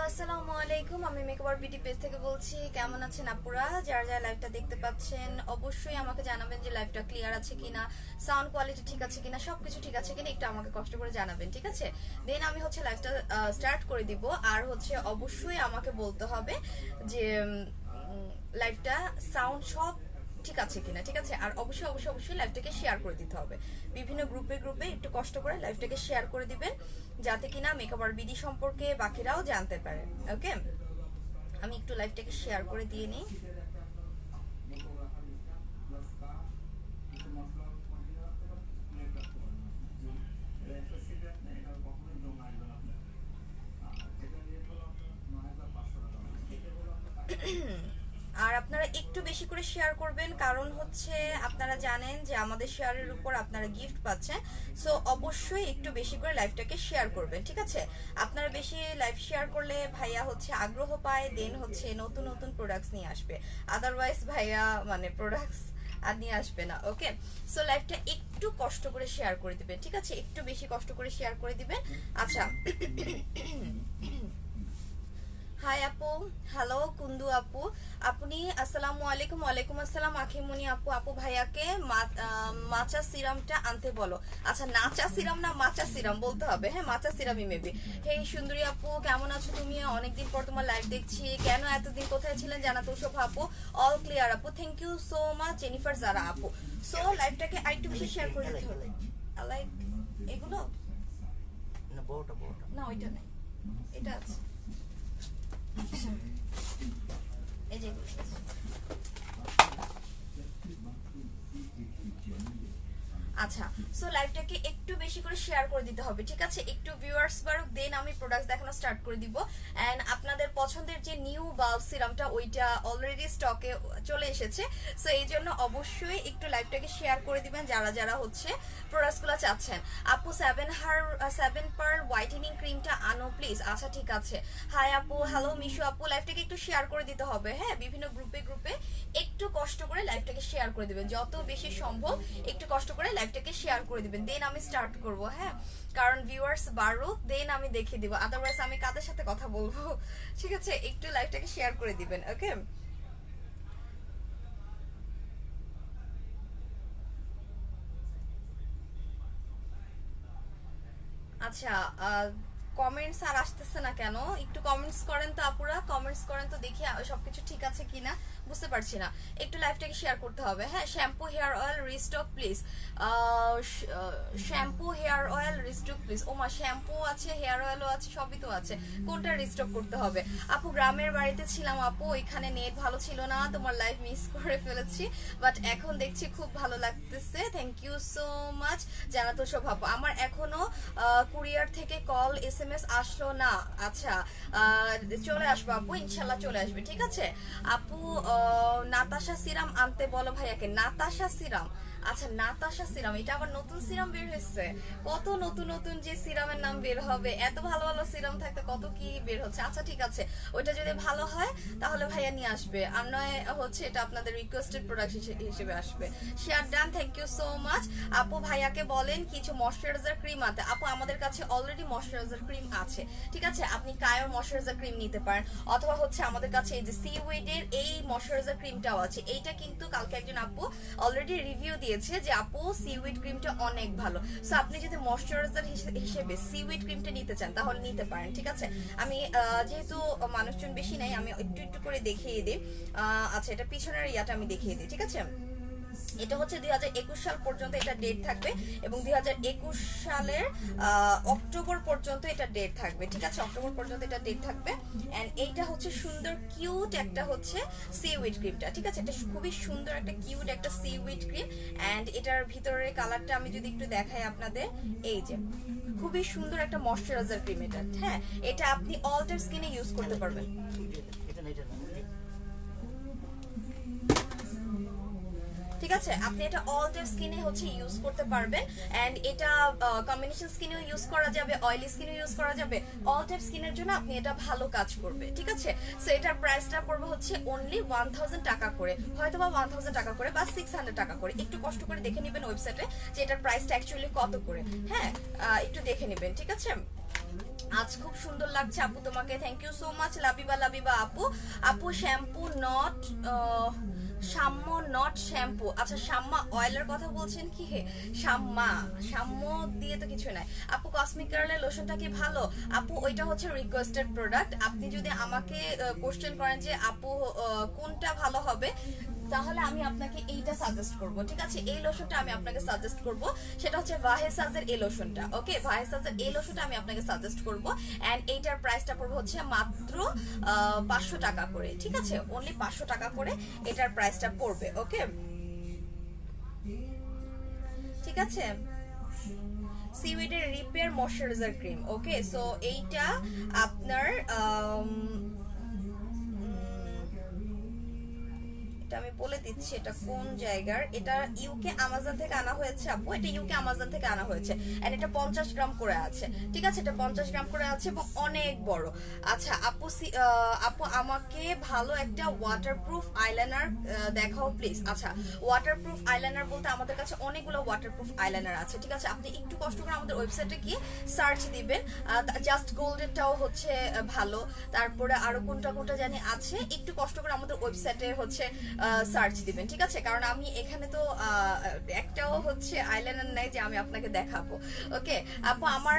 আসসালামু আলাইকুম, আমি মেকওভার বিডি পেজ থেকে বলছি। কেমন আছেন আপুরা? যারা যারা লাইভটা দেখতে পাচ্ছেন অবশ্যই আমাকে জানাবেন যে লাইভটা ক্লিয়ার আছে কিনা, সাউন্ড কোয়ালিটি ঠিক আছে কিনা, সবকিছু ঠিক আছে কিনা একটু আমাকে কষ্ট করে জানাবেন, ঠিক আছে? দেন আমি লাইভটা স্টার্ট করে দিব। আর অবশ্যই আমাকে বলতে হবে যে লাইভটা সাউন্ড সব ঠিক আছে কিনা, ঠিক আছে? আর অবশ্যই অবশ্যই অবশ্যই লাইভটাকে শেয়ার করে দিতে হবে। বিভিন্ন গ্রুপে গ্রুপে একটু কষ্ট করে লাইভটাকে শেয়ার করে দিবেন, যাতে কিনা মেকওভার বিডি সম্পর্কে বাকিরাও জানতে পারে। ওকে, আমি একটু লাইভটাকে শেয়ার করে দিয়ে নিই। আর আপনারা একটু বেশি করে শেয়ার করবেন, কারণ আপনারা জানেন যে আমাদের শেয়ারের উপর আপনারা গিফট পাচ্ছেন। সো অবশ্যই একটু বেশি করে লাইভটাকে শেয়ার করবেন, ঠিক আছে? আপনারা বেশি লাইভ শেয়ার করলে ভাইয়া আগ্রহ পায়, দেন নতুন নতুন প্রোডাক্টস নিয়ে আসবে। আদারওয়াইজ ভাইয়া প্রোডাক্টস আর নিয়ে আসবে না। ওকে, সো লাইভটা একটু কষ্ট করে শেয়ার করে দিবেন, ঠিক আছে? একটু বেশি কষ্ট করে শেয়ার করে দিবেন। আচ্ছা, হাই আপু, হ্যালো কুন্দু আপু, আপনি আসসালামু আলাইকুম। ওয়ালাইকুম আসসালাম আখিমনি আপু। আপু ভাইয়াকে মাচা সিরামটা আনতে বলো। আচ্ছা, নাচা সিরাম না মাচা সিরাম বলতে হবে। হ্যাঁ, মাচা সিরামই মেবি। হেই সুন্দরী আপু, কেমন আছো তুমি? অনেকদিন পর তোমার লাইভ দেখছি। কেন এতদিন কোথায় ছিলেন জানাতো সব আপু। অল ক্লিয়ার আপু, thank you so much. Jennifer Zara আপু, সো লাইভটাকে আরেকটু বেশি শেয়ার করে দিতে হবে। লাইক এগুলো না, ওইটা নেই, এটা আছে। এই যে আচ্ছা, সো লাইভটাকে একটু বেশি করে শেয়ার করে দিতে হবে, ঠিক আছে? একটু ভিউয়ার্স বাড়ুক, দেন আমি প্রোডাক্ট দেখানো স্টার্ট করে দিব। এন্ড আপনাদের পছন্দের যে নিউ বাল্ব সিরামটা ওইটা অলরেডি স্টকে চলে এসেছে। সো এই জন্য অবশ্যই একটু লাইভটাকে শেয়ার করে দিবেন যারা যারা প্রোডাক্টসগুলো চাচ্ছেন। আপু 7 পার্ল হোয়াইটেনিং ক্রিমটা আনো প্লিজ। আচ্ছা ঠিক আছে। হাই আপু, হ্যালো মিশু আপু, লাইভটাকে একটু শেয়ার করে দিতে হবে। হ্যাঁ, বিভিন্ন গ্রুপে গ্রুপে একটু কষ্ট করে লাইভটাকে শেয়ার করে দিবেন, যত বেশি সম্ভব একটু কষ্ট করে লাইভটাকে শেয়ার করে দিবেন। দেন আমি স্টার্ট করব। হ্যাঁ, কারণ ভিউয়ার্স বাড়ুক, দেন আমি দেখিয়ে দিব। আদারওয়াইজ আমি কাদের সাথে কথা বলবো, ঠিক আছে? একটু লাইভটাকে শেয়ার করে দিবেন। ওকে, আচ্ছা, কমেন্টস আর আসতেছে না কেন? একটু কমেন্টস করেন তো আপুরা, কমেন্টস করেন তো দেখি সবকিছু ঠিক আছে কিনা। বুঝতে পারছি না, একটু লাইভটাকে শেয়ার করতে হবে। হ্যাঁ, shampoo hair oil restock please. Shampoo hair oil restock please. ও মা, শ্যাম্পু আছে, হেয়ার অয়েলও আছে, সবই তো আছে, কোনটা রিস্টক করতে হবে? আপু গ্রামের বাড়িতে ছিলাম আপু, এখানে নেট ভালো ছিল না, তোমার লাইভ মিস করে ফেলেছি, বাট এখন দেখছি খুব ভালো লাগতেছে। থ্যাংক ইউ সো মাচ জানাতো সব আপু। আমার এখনো কুরিয়ার থেকে কল SMS আসলো না। আচ্ছা, চলে আসবো আপু, ইনশাল্লাহ চলে আসবে, ঠিক আছে? আপু নাতাশা সিরাম আনতে বলো ভাইয়াকে। নাতাশা সিরাম, আচ্ছা নাতাশা সিরাম, এটা আবার নতুন সিরাম বের হয়েছে। কত নতুন নতুন যে সিরামের নাম বের হবে, এত ভালো ভালো সিরাম থাকতে কত কি বের হচ্ছে। আচ্ছা ঠিক আছে, ওইটা যদি ভালো হয় তাহলে ভাইয়া নিয়ে আসবে, আর নয় এটা আপনাদের রিকোয়েস্টেড প্রোডাক্ট হিসেবে আসবে। Share done, thank you so much. আপু ভাইয়াকে বলেন কিছু ময়শ্চারাইজার ক্রিম আনতে। আপু আমাদের কাছে অলরেডি ময়শ্চারাইজার ক্রিম আছে, ঠিক আছে? আপনি কায়োর ময়শ্চারাইজার ক্রিম নিতে পারেন, অথবা আমাদের কাছে এই যে সিউইডের এই ময়শ্চারাইজার ক্রিমটাও আছে। এইটা কিন্তু কালকে একজন আপু অলরেডি রিভিউ দিয়েছে যে আপু সিউইড ক্রিমটা অনেক ভালো। সো আপনি যদি ময়শ্চারাইজার হিসেবে সিউইড ক্রিমটা নিতে চান তাহলে নিতে পারেন, ঠিক আছে? আমি যেহেতু মানুষজন বেশি নাই, আমি একটু একটু করে দেখিয়ে দিই। আচ্ছা, এটা পিছনের ইয়াটা আমি দেখিয়ে দিই, ঠিক আছে? এটা 2021 সাল পর্যন্ত এটা ডেট থাকবে, এবং 2021 সালের অক্টোবর পর্যন্ত এটা ডেট থাকবে, ঠিক আছে? অক্টোবর পর্যন্ত এটা ডেট থাকবে। এন্ড এইটা সুন্দর কিউট একটা সিউইড ক্রিমটা, ঠিক আছে? এটা খুবই সুন্দর একটা কিউট একটা সিউইড ক্রিম। এন্ড এটার ভিতরের কালারটা আমি যদি একটু দেখাই আপনাদের, এই যে খুবই সুন্দর একটা ময়শ্চারাইজার ক্রিম এটা। হ্যাঁ, এটা আপনি অল টাইপ স্কিনে ইউজ করতে পারবেন, ঠিক আছে? আপনি এটা অল টাইপ স্কিনে ইউজ করতে পারবেন। এন্ড এটা কম্বিনেশন স্কিনেও ইউজ করা যাবে, অয়েলি স্কিনেও ইউজ করা যাবে। অল টাইপ স্কিনের জন্য আপনি এটা ভালো কাজ করবে, ঠিক আছে? সো এটার প্রাইসটা পড়বে অনলি 1000 টাকা করে, হয়তো বা 1000 টাকা করে বা 600 টাকা করে। একটু কষ্ট করে দেখে নেবেন ওয়েবসাইটে যে এটার প্রাইসটা অ্যাকচুয়ালি কত করে। হ্যাঁ, একটু দেখে নেবেন, ঠিক আছে? আজ খুব সুন্দর লাগছে আপু তোমাকে, thank you so much Labiba Labiba আপু। আপু shampoo not Samya not shampoo, আচ্ছা শাম্মা অয়েলের কথা বলছেন কি? শাম্মা, সাম্য দিয়ে তো কিছু নাই আপু। কসমিক কার্লের লোশনটা কি ভালো আপু? ওইটা হচ্ছে রিকোয়েস্টেড প্রোডাক্ট। আপনি যদি আমাকে কোশ্চেন করেন যে আপু কোনটা ভালো হবে, তাহলে আমি আপনাকে এইটা সাজেস্ট করব, ঠিক আছে? এই লোশনটা আমি আপনাকে সাজেস্ট করব, সেটা হচ্ছে ভাহেসাজের এই লোশনটা। ওকে, ভাহেসাজের এই লোশনটা আমি আপনাকে সাজেস্ট করব। এন্ড এইটার প্রাইসটা পড়বে হচ্ছে মাত্র 500 টাকা করে, ঠিক আছে? অনলি 500 টাকা করে এটার প্রাইসটা পড়বে। ওকে, ঠিক আছে? সিউইডের রিপেয়ার ময়শ্চারাইজার ক্রিম। ওকে, সো এইটা আপনার এটা আমি বলে দিচ্ছি এটা কোন জায়গার। এটা ইউকে আমাজন থেকে আনা হয়েছে আপু, এটা ইউকে আমাজন থেকে আনা হয়েছে। এন্ড এটা 50 গ্রাম করে আছে, ঠিক আছে? এটা 50 গ্রাম করে আছে এবং অনেক বড়। আচ্ছা আপু, আপু আমাকে ভালো একটা ওয়াটারপ্রুফ আইলাইনার দেখাও প্লিজ। আচ্ছা, ওয়াটারপ্রুফ আইলাইনার বলতে আমাদের কাছে অনেকগুলো ওয়াটারপ্রুফ আইলাইনার আছে, ঠিক আছে? আপনি একটু কষ্ট করে আমাদের ওয়েবসাইটে গিয়ে সার্চ দিবেন। জাস্ট গোল্ডেরটাও হচ্ছে ভালো, তারপরে আরো কোনটা কোনটা জানি আছে, একটু কষ্ট করে আমাদের ওয়েবসাইটে হচ্ছে সার্চ দিবেন, ঠিক আছে? কারণ আমি এখানে তো একটাও হচ্ছে আইলাইনার নাই যে আমি আপনাকে দেখাবো। ওকে আপু, আমার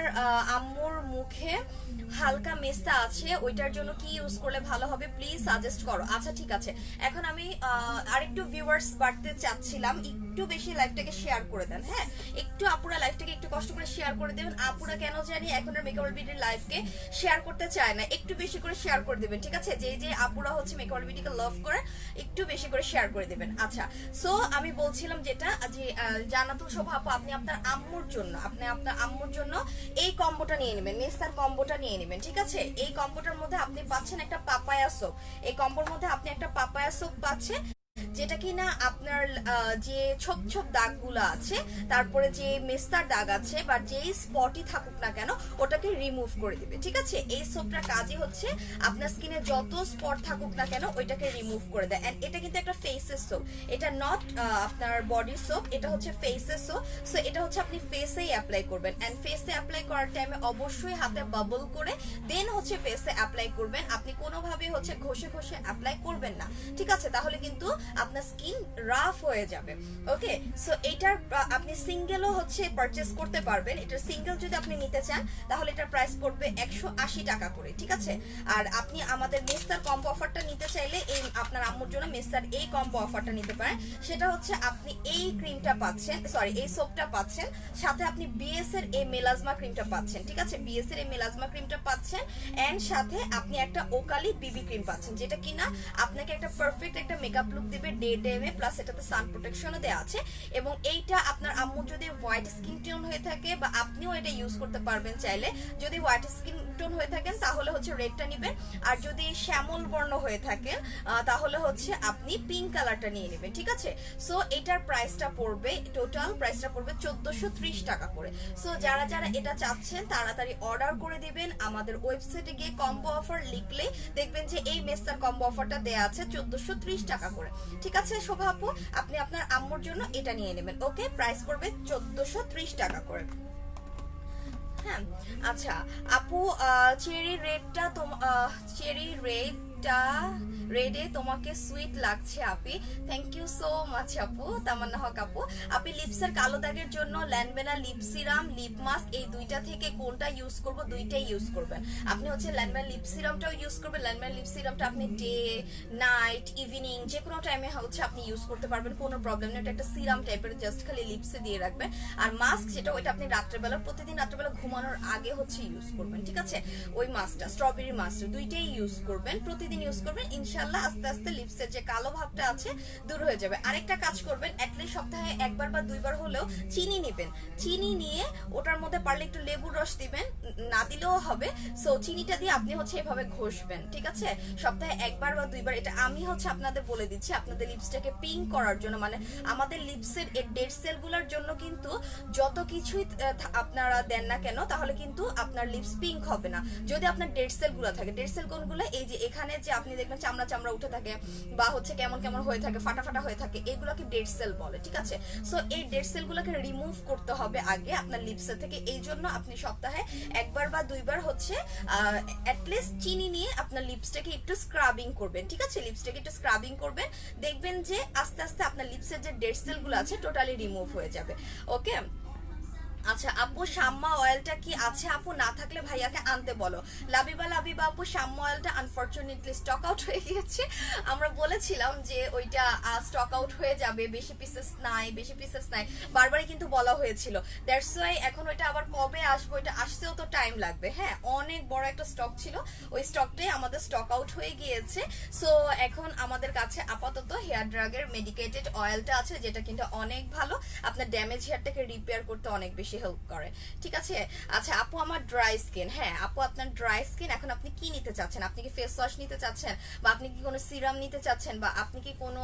আম্মুর মুখে হালকা মেস্তা আছে, ওইটার জন্য কি ইউজ করলে ভালো হবে প্লিজ সাজেস্ট করো। আচ্ছা ঠিক আছে, এখন আমি আরেকটু ভিউয়ার্স বাড়তে চাচ্ছিলাম, একটু বেশি লাইভটাকে শেয়ার করে দেন। হ্যাঁ, একটু আপুরা লাইভটাকে একটু কষ্ট করে শেয়ার করে দেবেন। আপুরা কেন জানি এখন আর মেকআপ বিডির লাইভকে শেয়ার করতে চায় না, একটু বেশি করে শেয়ার করে দেবেন, ঠিক আছে? যে যে আপুরা হচ্ছে মেকআপ বিডিকে লাভ করে একটু বেশি করে শেয়ার করে দেবেন। আচ্ছা, সো আমি বলছিলাম যেটা, যে জান্নাতুল শোভা আপু, আপনি আপনার আম্মুর জন্য, আপনি আপনার আম্মুর জন্য এই কম্বোটা নিয়ে নেবেন, মেস্তার কম্বোটা নিয়ে নেবেন, ঠিক আছে? এই কম্বোটার মধ্যে আপনি পাচ্ছেন একটা পাপায়া সোপ, এই কম্বোর মধ্যে আপনি একটা পাপায়া সোপ পাচ্ছেন, যেটা কিনা আপনার যে ছোপ ছোপ দাগগুলো আছে, তারপরে যে মেস্তার দাগ আছে বা যেই স্পটই থাকুক না কেন ওটাকে রিমুভ করে দিবে, ঠিক আছে? এই সোপটার কাজই হচ্ছে আপনার স্কিনে যত স্পট থাকুক না কেন ওইটাকে রিমুভ করে দেয়। এন্ড এটা কিন্তু একটা ফেসের সোপ, এটা নট আপনার বডি সোপ, এটা হচ্ছে ফেসের সোপ। সো এটা হচ্ছে আপনি ফেসেই অ্যাপ্লাই করবেন। এন্ড ফেসে অ্যাপ্লাই করার টাইমে অবশ্যই হাতে বাবল করে দেন হচ্ছে ফেসে অ্যাপ্লাই করবেন। আপনি কোনোভাবে হচ্ছে ঘষে ঘষে অ্যাপ্লাই করবেন না, ঠিক আছে? তাহলে কিন্তু আপনার স্কিন রাফ হয়ে যাবে। ওকে, সো এটার আপনি সিঙ্গেলও হচ্ছে পারচেজ করতে পারবেন। এটার সিঙ্গেল যদি আপনি নিতে চান তাহলে এটার প্রাইস পড়বে 180 টাকা করে, ঠিক আছে? আর আপনি আমাদের মেস্তার কম্বো অফারটা নিতে চাইলে এই আপনার আম্মুর জন্য মেস্তার এই কম্বো অফারটা নিতে পারেন। সেটা হচ্ছে আপনি এই ক্রিমটা পাচ্ছেন, সরি এই সোপটা পাচ্ছেন, সাথে আপনি বিএস এর এই মেলাজমা ক্রিমটা পাচ্ছেন, ঠিক আছে? বিএস এর এই মেলাজমা ক্রিমটা পাচ্ছেন এন্ড সাথে আপনি একটা ওকালি বিবি ক্রিম পাচ্ছেন, যেটা কিনা আপনাকে একটা পারফেক্ট একটা মেকআপ লুক দিবে ডে ডেমে, প্লাস এটাতে সান প্রোটেকশনও দেওয়া আছে। এবং এইটা আপনার আম্মু যদি হোয়াইট স্কিন টোন হয়ে থাকে, বা আপনিও এটা ইউজ করতে পারবেন চাইলে, যদি হোয়াইট স্কিন টোন হয়ে থাকেন তাহলে হচ্ছে রেডটা নেবেন, আর যদি শ্যামল বর্ণ হয়ে থাকেন তাহলে হচ্ছে আপনি পিঙ্ক কালারটা নিয়ে নেবেন, ঠিক আছে? সো এটার প্রাইসটা পড়বে, টোটাল প্রাইসটা পড়বে 1430 টাকা করে। সো যারা যারা এটা চাচ্ছেন তাড়াতাড়ি অর্ডার করে দিবেন। আমাদের ওয়েবসাইটে গিয়ে কম্বো অফার লিখলে দেখবেন যে এই মেস্তার কম্বো অফারটা দেয়া আছে 1430 টাকা করে, ঠিক আছে শোভা আপু? আপনি আপনার আম্মুর জন্য এটা নিয়ে নেবেন। ওকে, প্রাইস পড়বে 1430 টাকা করে। হ্যাঁ, আচ্ছা আপু, চেরি রেডটা চেরি রেডে তোমাকে সুইট লাগছে আপি, থ্যাংক ইউ সো মাচ আপু। তামান্না হক আপু, আপনি লিপসের কালো দাগের জন্য ল্যানবেনা লিপ সিরাম, লিপ মাস্ক এই দুইটা থেকে কোনটা ইউজ করব? দুইটাই ইউজ করবেন। আপনি হচ্ছে ল্যানবেনা লিপ সিরামটাও ইউজ করবেন। ল্যানবেনা লিপ সিরামটা আপনি ডে নাইট ইভিনিং যে কোনো টাইমে হচ্ছে আপনি ইউজ করতে পারবেন, কোনো প্রবলেম নেই। এটা একটা সিরাম টাইপের, জাস্ট খালি লিপসে দিয়ে রাখবেন। আর মাস্ক যেটা, ওইটা আপনি রাত্রেবেলা, প্রতিদিন রাত্রেবেলা ঘুমানোর আগে হচ্ছে ইউজ করবেন, ঠিক আছে? ওই মাস্কটা, স্ট্রবেরি মাস্ক, দুইটাই ইউজ করবেন, প্রতিদিন ইউজ করবেন। ইনশাল্লাহ আস্তে আস্তে লিপসের যে কালো ভাবটা আছে দূর হয়ে যাবে। আরেকটা কাজ করবেন, অ্যাটলিস্ট সপ্তাহে একবার বা দুইবার হলেও চিনি নেবেন। চিনি নিয়ে ওটার মধ্যে পারলে একটু লেবুর রস দিবেন, না দিলেও হবে। সো চিনিটা দিয়ে আপনি হচ্ছে এভাবে ঘষবেন, ঠিক আছে? সপ্তাহে একবার বা দুইবার। এটা আমি হচ্ছে আপনাদের বলে দিচ্ছি, আপনাদের লিপসটাকে পিঙ্ক করার জন্য। মানে আমাদের লিপসের ডেড সেলগুলোর জন্য কিন্তু যত কিছুই আপনারা দেন না কেন, তাহলে কিন্তু আপনার লিপস পিঙ্ক হবে না যদি আপনার ডেড সেলগুলো থাকে। ডেড সেল কোনগুলো? এই যে এখানে যে আপনি দেখবেন চামড়া চামড়া উঠে থাকে বা হচ্ছে কেমন কেমন হয়ে থাকে, ফাটা ফাটা হয়ে থাকে, এগুলোকে ডেড সেল বলে, ঠিক আছে? সো এই ডেড সেলগুলোকে রিমুভ করতে হবে আগে আপনার লিপসের থেকে। এই জন্য আপনি সপ্তাহে একবার বা দুইবার হচ্ছে অ্যাটলিস্ট চিনি নিয়ে আপনার লিপসটাকে একটু স্ক্রাবিং করবেন, ঠিক আছে? লিপসটাকে একটু স্ক্রাবিং করবেন, দেখবেন যে আস্তে আস্তে আপনার লিপসের যে ডেড সেলগুলো আছে টোটালি রিমুভ হয়ে যাবে। ওকে, আচ্ছা আপু শাম্মা অয়েলটা কি আছে? আপু না থাকলে ভাইয়াকে আনতে বলো। লাবিবা আপু শাম্মা অয়েলটা আনফরচুনেটলি স্টক আউট হয়ে গেছে। আমরা বলেছিলাম যে ওইটা স্টক আউট হয়ে যাবে, বেশি পিসেস নাই, বারবারই কিন্তু বলা হয়েছিল। দ্যাটস ওয়াই এখন ওইটা আবার কবে আসবে, ওইটা আসতেও তো টাইম লাগবে। হ্যাঁ, অনেক বড় একটা স্টক ছিল, ওই স্টকটাই আমাদের স্টক আউট হয়ে গিয়েছে। সো এখন আমাদের কাছে আপাতত হেয়ার ড্রাগের মেডিকেটেড অয়েলটা আছে, যেটা কিন্তু অনেক ভালো, আপনার ড্যামেজ হেয়ারটাকে রিপেয়ার করতে অনেক বেশি হেল্প করে, ঠিক আছে? আচ্ছা আপু আমার ড্রাই স্কিন, হ্যাঁ আপু আপনার ড্রাই স্কিন, এখন আপনি কি নিতে চাচ্ছেন? আপনি কি ফেস ওয়াশ নিতে চাচ্ছেন, বা আপনি কি কোনো সিরাম নিতে চাচ্ছেন, বা আপনি কি কোনো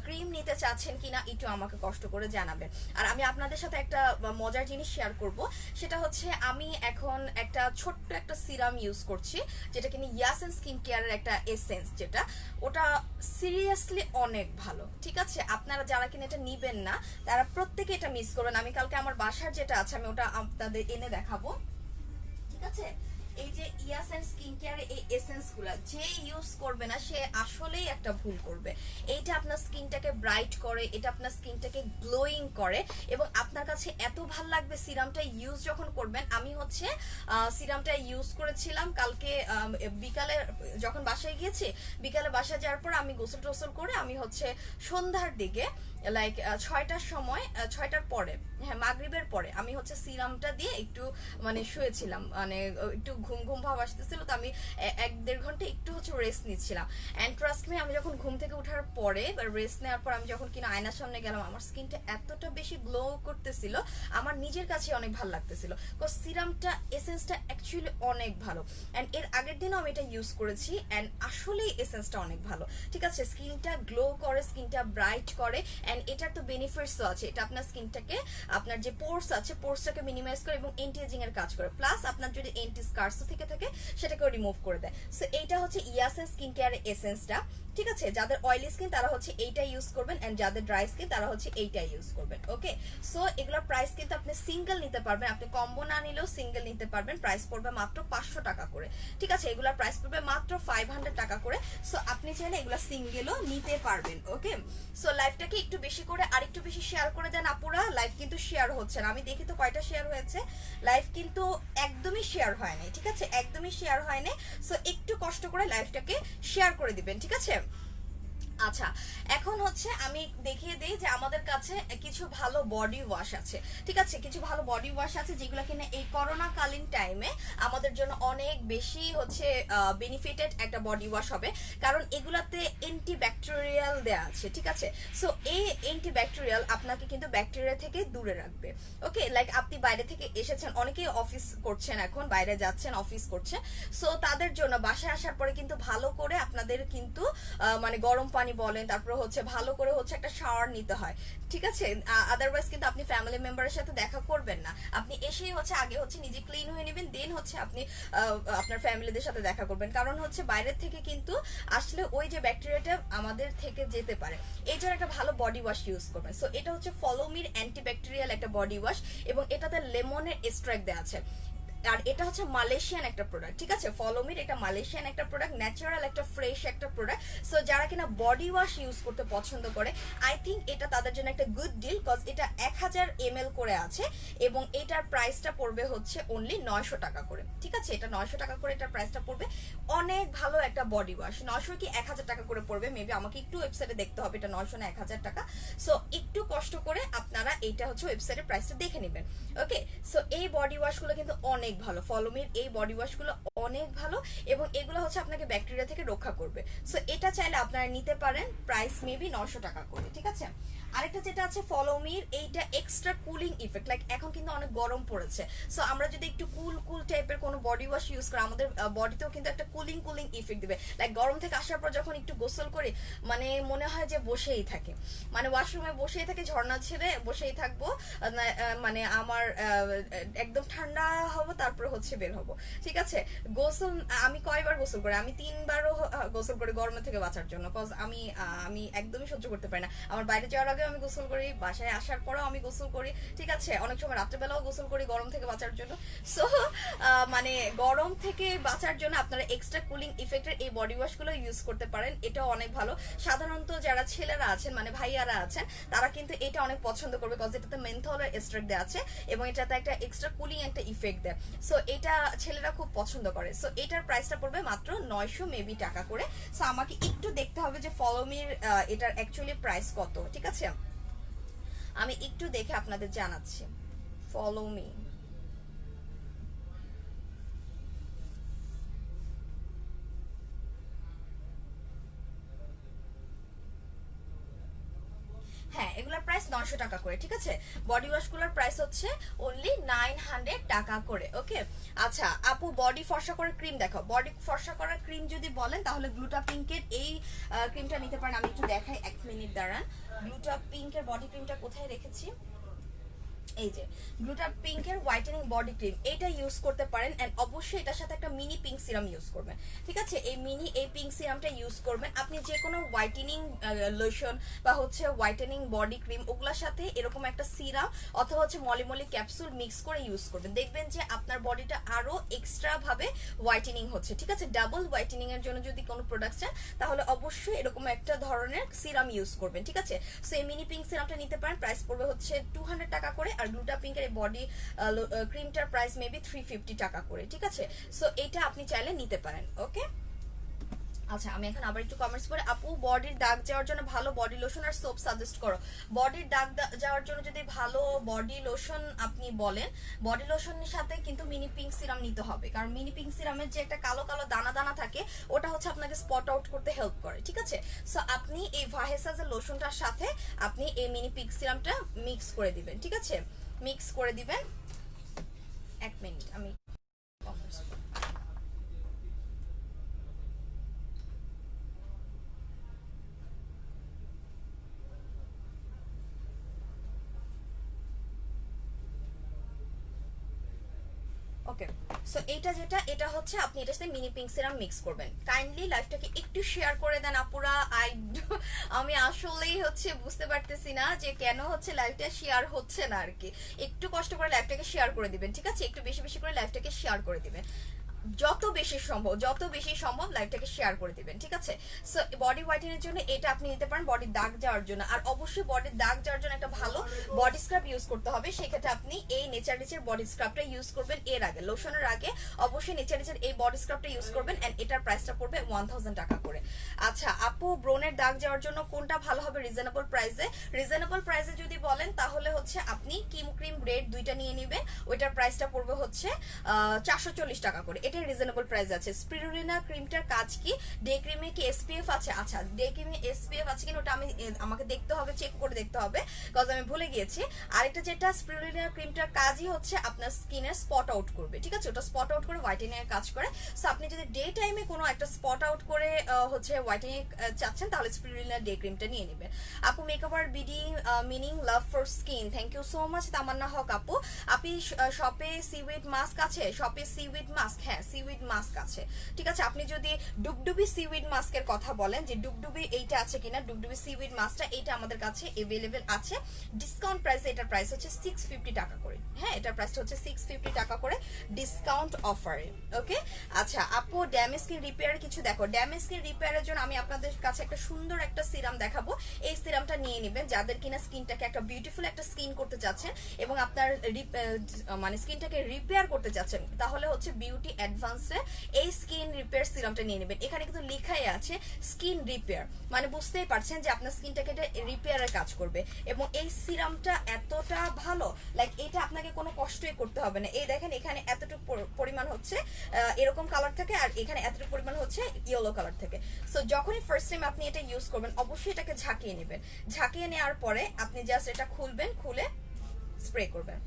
ক্রিম নিতে চাচ্ছেন কিনা, একটু আমাকে কষ্ট করে জানাবেন। আর আমি আপনাদের সাথে একটা মজার জিনিস শেয়ার করব, সেটা হচ্ছে আমি এখন একটা ছোট্ট একটা সিরাম ইউজ করছি, যেটা কিনা ইয়াসেন স্কিন কেয়ারের একটা এসেন্স, যেটা ওটা সিরিয়াসলি অনেক ভালো, ঠিক আছে? আপনারা যারা কিনা এটা নিবেন না তারা প্রত্যেকে এটা মিস করবেন। আমি কালকে আমার বাসার যেটা আছে আমি ওটা আপনাদের এনে দেখাবো, ঠিক আছে? এই যে ইয়াসেন স্কিন কেয়ারের এই এসেন্স গুলা যে ইউজ করবে না সে আসলেই একটা ভুল করবে। এইটা আপনার স্কিনটাকে ব্রাইট করে, এটা আপনার স্কিনটাকে গ্লোয়িং করে, এবং আপনার কাছে এত ভাল লাগবে সিরামটা ইউজ যখন করবেন। আমি হচ্ছে সিরামটা ইউজ করেছিলাম কালকে বিকালে, যখন বাসায় গিয়েছি, বিকালে বাসায় যাওয়ার পর আমি গোসল টোসল করে আমি হচ্ছে সন্ধ্যার দিকে লাইক 6টার সময়, 6টার পরে, হ্যাঁ মাগরিবের পরে আমি হচ্ছে সিরামটা দিয়ে একটু মানে শুয়েছিলাম, মানে একটু ঘুম ঘুম ভাব আসতেছিল, তো আমি 1-1.5 ঘন্টা একটু হচ্ছে রেস্ট নিচ্ছিলাম। অ্যান্ড ট্রাস্ট মি, আমি যখন ঘুম থেকে ওঠার পরে বা রেস্ট নেওয়ার পর আমি যখন কিনা আয়নার সামনে গেলাম, আমার স্কিনটা এতটা বেশি গ্লো করতেছিল, আমার নিজের কাছে অনেক ভালো লাগতেছিল। তো সিরামটা এসেন্সটা অ্যাকচুয়ালি অনেক ভালো, অ্যান্ড এর আগের দিনও আমি এটা ইউজ করেছি, অ্যান্ড আসলেই এসেন্সটা অনেক ভালো, ঠিক আছে? স্কিনটা গ্লো করে, স্কিনটা ব্রাইট করে, অ্যান্ড এটার তো বেনিফিটসও আছে। এটা আপনার স্কিনটাকে, আপনার যে পোর্স আছে পোর্সটাকে মিনিমাইজ করে এবং এন্টি এজিং এর কাজ করে, প্লাস আপনার যদি এন্টি স্কার্সও থেকে থাকে সেটাকেও রিমুভ করে দেয়। সো এইটা হচ্ছে ইয়াসেন স্কিন কেয়ার এসেন্সটা, ঠিক আছে? যাদের অয়েলি স্কিন তারা হচ্ছে এইটা ইউজ করবেন, এন্ড যাদের ড্রাই স্কিন তারা হচ্ছে এইটা ইউজ করবেন। ওকে, সো এগুলোর প্রাইস কিন্তু আপনি সিঙ্গেল নিতে পারবেন, আপনি কম্বো না নিলেও সিঙ্গেল নিতে পারবেন। প্রাইস পড়বে মাত্র 500 টাকা করে, ঠিক আছে? এগুলোর প্রাইস পড়বে মাত্র 500 টাকা করে। সো আপনি চাইলে এগুলো সিঙ্গেলও নিতে পারবেন। ওকে, সো লাইভটাকে একটু বেশি করে আর একটু বেশি শেয়ার করে দেন আপুরা। লাইভ কিন্তু শেয়ার হচ্ছে না, আমি দেখি তো কয়টা শেয়ার হয়েছে, লাইভ কিন্তু একদমই শেয়ার হয় নাই, ঠিক আছে? একদমই শেয়ার হয় নাই। সো একটু কষ্ট করে লাইভটাকে শেয়ার করে দিবেন, ঠিক আছে? আচ্ছা এখন হচ্ছে আমি দেখিয়ে দিই যে আমাদের কাছে কিছু ভালো বডি ওয়াশ আছে, ঠিক আছে? কিছু ভালো বডি ওয়াশ আছে যেগুলো কিনা এই করোনা কালীন টাইমে আমাদের জন্য অনেক বেশি হচ্ছে বেনিফিটেড একটা বডি ওয়াশ হবে, কারণ এগুলাতে অ্যান্টিব্যাকটেরিয়াল দেয়া আছে, ঠিক আছে? সো এই অ্যান্টিব্যাকটেরিয়াল আপনাকে কিন্তু ব্যাকটেরিয়া থেকে দূরে রাখবে। ওকে, লাইক আপনি বাইরে থেকে এসেছেন, অনেকেই অফিস করছেন, এখন বাইরে যাচ্ছেন অফিস করছেন, সো তাদের জন্য বাসায় আসার পরে কিন্তু ভালো করে আপনাদের কিন্তু মানে গরম পানি বলেন, তারপর হচ্ছে ভালো করে হচ্ছে একটা শাওয়ার নিতে হয়, ঠিক আছে? আদারওয়াইজ কিন্তু আপনি ফ্যামিলি মেম্বারের সাথে দেখা করবেন না, আপনি এসেই হচ্ছে আগে হচ্ছে নিজে ক্লিন হয়ে নেবেন, দেন হচ্ছে আপনি আপনার ফ্যামিলিদের সাথে দেখা করবেন, কারণ হচ্ছে বাইরের থেকে কিন্তু আসলে ওই যে ব্যাকটেরিয়াটা আমাদের থেকে যেতে পারে, এই জন্য একটা ভালো বডি ওয়াশ ইউজ করবেন। সো এটা হচ্ছে ফলোমির অ্যান্টিব্যাকটেরিয়াল একটা বডি ওয়াশ, এবং এটাতে লেমনের এক্সট্রাক্ট দেওয়া আছে, আর এটা হচ্ছে মালয়েশিয়ান একটা প্রোডাক্ট, ঠিক আছে? ফলোমির এটা মালয়েশিয়ান একটা প্রোডাক্ট, ন্যাচারাল একটা ফ্রেশ একটা প্রোডাক্ট। সো যারা কিনা বডি ওয়াশ ইউজ করতে পছন্দ করে, আই থিঙ্ক এটা তাদের জন্য একটা গুড ডিল, কজ এটা 1000 ml করে আছে, এবং এটার প্রাইসটা পড়বে হচ্ছে অনলি 900 টাকা করে, ঠিক আছে? এটা 900 টাকা করে এটার প্রাইসটা পড়বে। অনেক ভালো একটা বডি ওয়াশ, 900 কি 1000 টাকা করে পড়বে মেবি, আমাকে একটু ওয়েবসাইটে দেখতে হবে এটা 900 না 1000 টাকা। সো একটু কষ্ট করে আপনারা এইটা হচ্ছে ওয়েবসাইটের প্রাইসটা দেখে নেবেন। ওকে, সো এই বডি ওয়াশগুলো কিন্তু অনেক ভালো, ফলোমির এই বডি ওয়াশগুলো অনেক ভালো, এবং এগুলো হচ্ছে আপনাকে ব্যাকটেরিয়া থেকে রক্ষা করবে। সো এটা চাইলে আপনারা নিতে পারেন, প্রাইস মেবি 900 টাকা করে, ঠিক আছে? আরেকটা যেটা আছে ফলোমির, এইটা এক্সট্রা কুলিং ইফেক্ট, লাইক এখন কিন্তু অনেক গরম পড়েছে, সো আমরা যদি একটু কুল কুল টাইপের কোনো বডি ওয়াশ ইউজ করি, আমাদের বডিতেও কিন্তু একটা কুলিং কুলিং ইফেক্ট দিবে। লাইক গরম থেকে আসার পর যখন একটু গোসল করি, মানে মনে হয় যে বসেই থাকে, মানে ওয়াশরুমে বসেই থাকে, ঝর্ণা ছেড়ে বসেই থাকবো, মানে আমার একদম ঠান্ডা হবো তারপর হচ্ছে বের হবো, ঠিক আছে? গোসল আমি কয়বার গোসল করি? আমি 3বারও গোসল করি গরমের থেকে বাঁচার জন্য, কজ আমি একদমই সহ্য করতে পারি না। আমার বাইরে যাওয়ার আগে আমি গোসল করি, বাসায় আসার পরেও আমি গোসল করি, ঠিক আছে, অনেক সময় রাত্রেবেলাও গোসল করি গরম থেকে বাঁচার জন্য। সো মানে গরম থেকে বাঁচার জন্য আপনারা এক্সট্রা কুলিং ইফেক্টের এই বডি ওয়াশগুলো ইউজ করতে পারেন, এটাও অনেক ভালো। সাধারণত যারা ছেলেরা আছেন মানে ভাইয়ারা আছেন তারা কিন্তু এটা অনেক পছন্দ করবে, কজ এটাতে মেন্থলের এক্সট্রাক্ট দেওয়া আছে এবং এটাতে একটা এক্সট্রা কুলিং একটা ইফেক্ট দেয়। সো এটা ছেলেরা খুব পছন্দ করে। সো এটার প্রাইসটা পড়বে মাত্র 900 মেবি টাকা করে। সো আমাকে একটু দেখতে হবে যে ফলোমির এটার অ্যাকচুয়ালি প্রাইস কত, ঠিক আছে, আমি একটু দেখে আপনাদের জানাচ্ছি। ফলো মি, হ্যাঁ এগুলোর প্রাইস 900 টাকা করে, ঠিক আছে। বডি ওয়াশ গুলোর প্রাইস হচ্ছে অনলি 900 টাকা করে। ওকে, আচ্ছা আপু বডি ফর্সা করার ক্রিম দেখো। বডি ফর্সা করার ক্রিম যদি বলেন তাহলে গ্লুটা পিঙ্কের এই ক্রিমটা নিতে পারেন। আমি একটু দেখাই, 1 মিনিট দাঁড়ান। গ্লুটা পিঙ্কের বডি ক্রিমটা কোথায় রেখেছি, এই যে গ্লুটা পিঙ্কের হোয়াইটেনিং বডি ক্রিম, এটা ইউজ করতে পারেন। এন্ড অবশ্যই এটার সাথে একটা মিনি পিঙ্ক সিরাম ইউজ করবেন, ঠিক আছে। এই পিঙ্ক সিরামটা ইউজ করবেন। আপনি যে কোনো হোয়াইটেনিং লোশন বা হচ্ছে হোয়াইটেনিং বডি ক্রিম ওগুলোর সাথে এরকম একটা সিরাম অথবা হচ্ছে মলিমলি ক্যাপসুল মিক্স করে ইউজ করবেন, দেখবেন যে আপনার বডিটা আরো এক্সট্রা ভাবে হোয়াইটেনিং হচ্ছে, ঠিক আছে। ডাবল হোয়াইটেনিং এর জন্য যদি কোনো প্রোডাক্ট চান তাহলে অবশ্যই এরকম একটা ধরনের সিরাম ইউজ করবেন, ঠিক আছে। সো এই মিনি পিঙ্ক সিরামটা নিতে পারেন, প্রাইস পড়বে হচ্ছে 200 টাকা করে। আর গ্লুটা পিঙ্কের এই বডি ক্রিমটার প্রাইস মেবি 350 টাকা করে, ঠিক আছে। সো এটা আপনি চাইলে নিতে পারেন। ওকে, আচ্ছা আমি এখন আবার একটু কমেন্টস করে, আপু বডির দাগ যাওয়ার জন্য ভালো বডি লোশন আর সোপ সাজেস্ট করো। বডির দাগ যাওয়ার জন্য যদি ভালো বডি লোশন আপনি বলেন, বডি লোশনের সাথে কিন্তু মিনি পিঙ্ক সিরাম নিতে হবে, কারণ মিনি পিঙ্ক সিরামের যে একটা কালো কালো দানা দানা থাকে ওটা হচ্ছে আপনাকে স্পট আউট করতে হেল্প করে, ঠিক আছে। সো আপনি এই ভাহেসাজের লোশনটার সাথে আপনি এই মিনি পিঙ্ক সিরামটা মিক্স করে দিবেন, ঠিক আছে, মিক্স করে দিবেন। 1 মিনিট আমি ওকে। সো এটা হচ্ছে আপনি এটার সাথে মিনি পিঙ্ক সিরাম মিক্স করবেন। কাইন্ডলি লাইভটাকে একটু শেয়ার করে দেন আপুরা। আমি আসলেই হচ্ছে বুঝতে পারতেছি না যে কেন হচ্ছে লাইভটা শেয়ার হচ্ছে না আর কি। একটু কষ্ট করে লাইভটাকে শেয়ার করে দিবেন, ঠিক আছে, একটু বেশি বেশি করে লাইভটাকে শেয়ার করে দিবেন, যত বেশি সম্ভব লাইভটাকে শেয়ার করে দিবেন, ঠিক আছে। সো বডি হোয়াইটেনিং এর জন্য এটা আপনি নিতে পারেন বডির দাগ যাওয়ার জন্য। আর অবশ্যই বডির দাগ যাওয়ার জন্য একটা ভালো বডি স্ক্রাব ইউজ করতে হবে, সেক্ষেত্রে আপনি এই নেচার রিচের বডি স্ক্রাবটা ইউজ করবেন। এর আগে লোশনের আগে অবশ্যই নেচার রিচের এই বডি স্ক্রাবটা ইউজ করবেন। এন্ড এটার প্রাইসটা পড়বে 1000 টাকা করে। আচ্ছা আপু ব্রনের দাগ যাওয়ার জন্য কোনটা ভালো হবে রিজনেবল প্রাইসে? রিজনেবল প্রাইসে যদি বলেন তাহলে হচ্ছে আপনি কিম ক্রিম রেড দুইটা নিয়ে নেবেন, ওইটার প্রাইসটা পড়বে হচ্ছে 440 টাকা করে। এটা রিজনেবল প্রাইস আছে। স্পিরুলিনা ক্রিমটার কাজ কি? ডে ক্রিমে কি এসপিএফ আছে? আচ্ছা ডে ক্রিমে এসপিএফ আছে কিনা ওটা আমাকে দেখতে হবে, চেক করে দেখতে হবে, বিকজ আমি ভুলে গিয়েছি। আরেকটা যেটা স্পিরুলিনা ক্রিমটার কাজই হচ্ছে আপনার স্কিনের স্পট আউট করবে, ঠিক আছে, ওটা স্পট আউট করে হোয়াইটেনিং এর কাজ করে। সো আপনি যদি ডে টাইমে কোনো একটা স্পট আউট করে হচ্ছে হোয়াইটেনিং চাচ্ছেন তাহলে স্পিরুলিনা ডে ক্রিমটা নিয়ে নেবেন। আপু মেকআপ আর BD meaning love for skin, thank you so much Tamanna Haque আপু। আপনি শপে সিউইড মাস্ক আছে? শপে সিউইড মাস্ক, হ্যাঁ সিউইড মাস্ক আছে, ঠিক আছে। আপনি যদি ডুবডুবি সিউইড মাস্কের কথা বলেন যে ডুবডুবি এইটা আছে কিনা, ডুবডুবি সিউইড মাস্কটা এইটা আমাদের কাছে अवेलेबल আছে ডিসকাউন্ট প্রাইসে। এটার প্রাইস হচ্ছে 650 টাকা করে, হ্যাঁ এটার প্রাইসটা হচ্ছে 650 টাকা করে ডিসকাউন্ট অফারে। ওকে, আচ্ছা আপু ড্যামেজ স্কিন রিপেয়ার কিছু দেখো। ড্যামেজ স্কিন রিপেয়ারের জন্য আমি আপনাদের কাছে একটা সুন্দর একটা সিরাম দেখাবো। এই সিরামটা নিয়ে নেবেন যাদের কিনা স্কিনটাকে একটা বিউটিফুল একটা স্কিন করতে চাচ্ছেন এবং আপনার মানে স্কিনটাকে রিপেয়ার করতে চাচ্ছেন, তাহলে হচ্ছে বিউটি অ্যাডভান্সে এই স্কিন রিপেয়ার সিরামটা নিয়ে নেবেন। এখানে কিন্তু লেখাই আছে স্কিন রিপেয়ার, মানে বুঝতেই পারছেন যে আপনার স্কিনটাকে এটা রিপেয়ারের কাজ করবে। এবং এই সিরামটা এতটা ভালো, লাইক এটা আপনাকে কোনো কষ্টই করতে হবে না। এই দেখেন এখানে এতটুকু পরিমাণ হচ্ছে এরকম কালার থাকে আর এখানে এতটুকু পরিমাণ হচ্ছে ইয়েলো কালার থাকে। সো যখনই ফার্স্ট টাইম আপনি এটা ইউজ করবেন অবশ্যই এটাকে ঝাঁকিয়ে নেবেন। ঝাঁকিয়ে নেওয়ার পরে আপনি জাস্ট এটা খুলবেন, খুলে স্প্রে করবেন।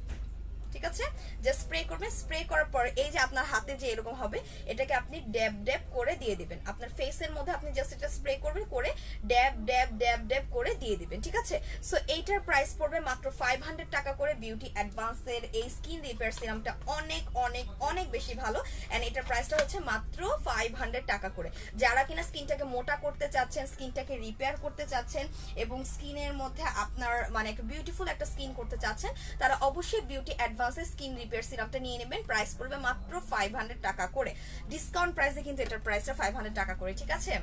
ঠিক আছে, জাস্ট স্প্রে করবেন। স্প্রে করার পর এই যে আপনার হাতে যে এরকম হবে, এটাকে আপনি ড্যাব ড্যাব করে দিয়ে দিবেন আপনার ফেসের মধ্যে। আপনি জাস্ট এটা স্প্রে করবেন, করে ড্যাব ড্যাব ড্যাব ড্যাব করে দিয়ে দিবেন, ঠিক আছে। সো এইটার প্রাইস পড়বে মাত্র 500 টাকা করে। বিউটি অ্যাডভান্সের এই স্কিন রিপেয়ার সিরামটা অনেক অনেক অনেক বেশি ভালো, এন্ড এটার প্রাইসটা হচ্ছে মাত্র 500 টাকা করে। যারা কিনা স্কিনটাকে মোটা করতে চাচ্ছেন, স্কিনটাকে রিপেয়ার করতে চাচ্ছেন, এবং স্কিনের মধ্যে আপনার মানে একটা বিউটিফুল একটা স্কিন করতে চাচ্ছেন, তারা অবশ্যই বিউটি অ্যাডভান্সের স্কিন রিপেয়ার সিরামটা নিয়ে নেবেন। প্রাইস পড়বে মাত্র 500 টাকা করে, ডিসকাউন্ট প্রাইসে কিন্তু এটার প্রাইসটা 500 টাকা করে, ঠিক আছে।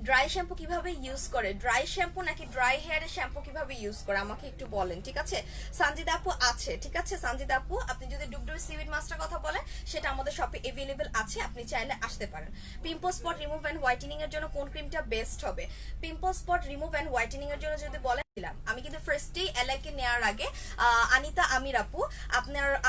ড্রাই শ্যাম্পু কিভাবে ইউজ করে, ড্রাই শ্যাম্পু নাকি ড্রাই হেয়ারের শ্যাম্পু কিভাবে ইউজ করে আমাকে একটু বলেন, ঠিক আছে। সানজিদা আপু আছে, ঠিক আছে। সানজিদা আপু, আপনি যদি ডুবডুবি সিউইড মাস্টার কথা বলেন, সেটা আমাদের শপে अवेलेबल আছে, আপনি চাইলে আসতে পারেন। Pimple spot remove and whitening এর জন্য কোন ক্রিমটা বেস্ট হবে? Pimple spot remove and whitening এর জন্য যদি বলেন, আমি কিন্তু ফার্স্টেই এলাইকে নেওয়ার আগে আনিতা আমির আপু,